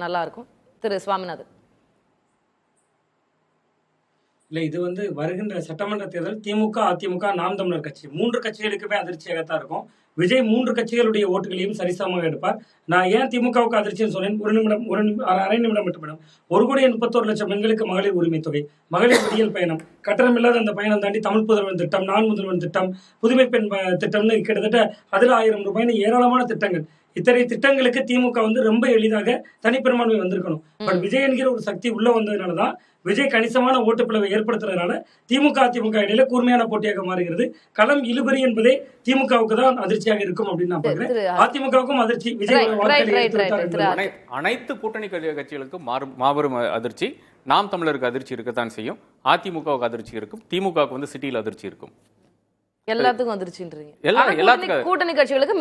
நல்லா இருக்கும். திரு சுவாமிநாதன். இல்லை, இது வந்து வருகின்ற சட்டமன்ற தேர்தல் திமுக, அதிமுக, நாம் தமிழர் கட்சி 3 கட்சிகளுக்குமே அதிர்ச்சியாகத்தான் இருக்கும். விஜய் 3 கட்சிகளுடைய ஓட்டுகளையும் சரிசமமாக எடுப்பார். நான் ஏன் திமுகவுக்கு அதிர்ச்சின்னு சொன்னேன், அரை நிமிடம் மட்டும் மேடம். 1,31,00,000 பெண்களுக்கு மகளிர் உரிமை தொகை, மகளிர் விடியல் பயணம், கட்டணம் இல்லாத அந்த பயணம் தாண்டி தமிழ் புதல்வன் திட்டம், நான் முதல்வன் திட்டம், புதுமை பெண் திட்டம்னு கிட்டத்தட்ட அதில் 1000 ரூபாய்னு ஏராளமான திட்டங்கள். இத்தகைய திட்டங்களுக்கு திமுக வந்து ரொம்ப எளிதாக தனிப்பெரும்பான்மை வந்திருக்கணும். பட் விஜய் என்கிற ஒரு சக்தி உள்ள வந்ததுனாலதான் விஜய் கணிசமான ஓட்டுப்பிளவை ஏற்படுத்துறதுனால திமுக அதிமுக இடையில கூர்மையான போட்டியாக மாறுகிறது. களம் இழுபறி என்பதே திமுகவுக்கு தான் அதிர்ச்சியாக இருக்கும் அப்படின்னு நான் பாக்குறேன். அதிமுகவுக்கும் அதிர்ச்சி. விஜய் அனைத்து கூட்டணி கட்சிகளுக்கும் மாபெரும் அதிர்ச்சி. நாம் தமிழருக்கு அதிர்ச்சி இருக்கத்தான் செய்யும். அதிமுகவுக்கு அதிர்ச்சி இருக்கும். திமுகவுக்கு வந்து சிட்டியில் அதிர்ச்சி இருக்கும். எல்லாத்துக்கும் அதிர்ச்சின்றீங்க. எல்லாத்துக்கும் கூட்டணி கட்சிகளுக்கு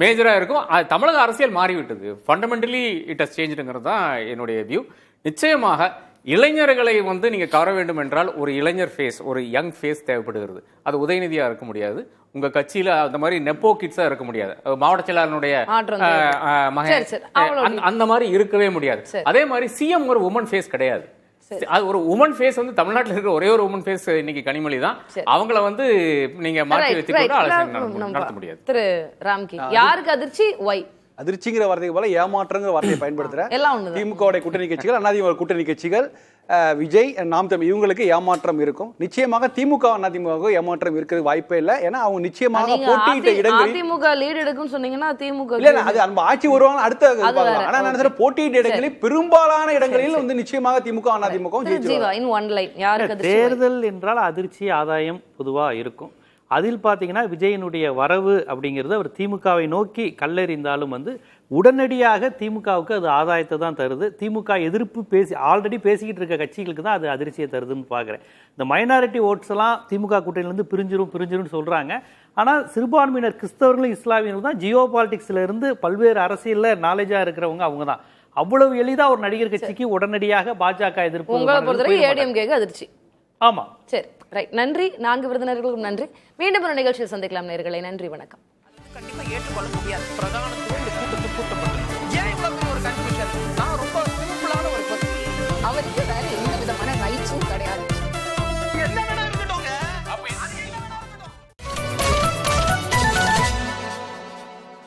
மேஜரா இருக்கும். தமிழக அரசியல் மாறிவிட்டது. ஃபண்டமெண்டலி இட் ஹஸ் சேஞ்சுங்கிறது தான் என்னுடைய வியூ. நிச்சயமாக இளைஞர்களை வந்து நீங்க கவர வேண்டும் என்றால் ஒரு இளைஞர் ஃபேஸ், ஒரு யங் ஃபேஸ் தேவைப்படுகிறது. அது உதயநிதியா இருக்க முடியாது. உங்க கட்சியில அந்த மாதிரி நெப்போ கிட்ஸா இருக்க முடியாது. மாவட்ட செயலாளருடைய மகன் அந்த மாதிரி இருக்கவே முடியாது. அதே மாதிரி சிஎம் ஒரு உமன் ஃபேஸ் கிடையாது. அது ஒரு உமன் ஃபேஸ் வந்து தமிழ்நாட்டில் இருக்கிற ஒரே ஒரு உமன் ஃபேஸ் இன்னைக்கு கனிமொழி தான். அவங்கள வந்து நீங்க மாற்றி வைத்து நடத்த முடியாது. திரு ராம்கி, யாருக்கு அதிர்ச்சி? ஒய் அதிர்ச்சிங்கிற வார்த்தைக்கு போல ஏமாற்றங்கிற வார்த்தையை பயன்படுத்துறேன். திமுக கூட்டணி கட்சிகள், அதிமுக கூட்டணி கட்சிகள், விஜய், நாம் தமிழ் இவங்களுக்கு ஏமாற்றம் இருக்கும். நிச்சயமாக திமுக அதிமுக ஏமாற்றம் இருக்கிறது வாய்ப்பே இல்லை. ஏன்னா அவங்க நிச்சயமாக போட்டியிட்ட இடங்களில் அதிமுக லீட் எடுக்கும் சொன்னீங்கன்னா திமுக இல்ல அது அந்த ஆட்சி வருவாங்க அடுத்த. ஆனா நான் போட்டியிட்ட இடங்களில் பெரும்பாலான இடங்களில் வந்து நிச்சயமாக திமுக அதிமுக தேர்தல் என்றால் அதிர்ச்சி ஆதாயம் பொதுவா இருக்கும். அதில் பார்த்தீங்கன்னா விஜயனுடைய வரவு அப்படிங்கிறது அவர் திமுகவை நோக்கி கல்லெறிந்தாலும் வந்து உடனடியாக திமுகவுக்கு அது ஆதாயத்தை தான் தருது. திமுக எதிர்ப்பு ஆல்ரெடி பேசிக்கிட்டு இருக்க கட்சிகளுக்கு தான் அது அதிர்ச்சியை தருதுன்னு பார்க்குறேன். இந்த மைனாரிட்டி ஓட்ஸ் எல்லாம் திமுக கூட்டணியிலேருந்து பிரிஞ்சிரும் சொல்கிறாங்க. ஆனால் சிறுபான்மையினர் கிறிஸ்தவர்களும் இஸ்லாமியர்களும் தான் ஜியோ பாலிடிக்ஸ்ல இருந்து பல்வேறு அரசியலில் நாலேஜாக இருக்கிறவங்க அவங்க தான். அவ்வளவு எளிதாக ஒரு நடிகர் கட்சிக்கு உடனடியாக பாஜக எதிர்ப்பு அதிர்ச்சி. ஆமா, சரி, ரைட். நன்றி. 4 விருந்தினர்களுக்கும் நன்றி. மீண்டும் ஒரு நிகழ்ச்சியில் சந்திக்கலாம் நேயர்களே. நன்றி, வணக்கம். கண்டிப்பா ஏற்றுக்கொள்ள முடியாது. பிரதான கூட்டத்தில் கூட்டப்பட்டு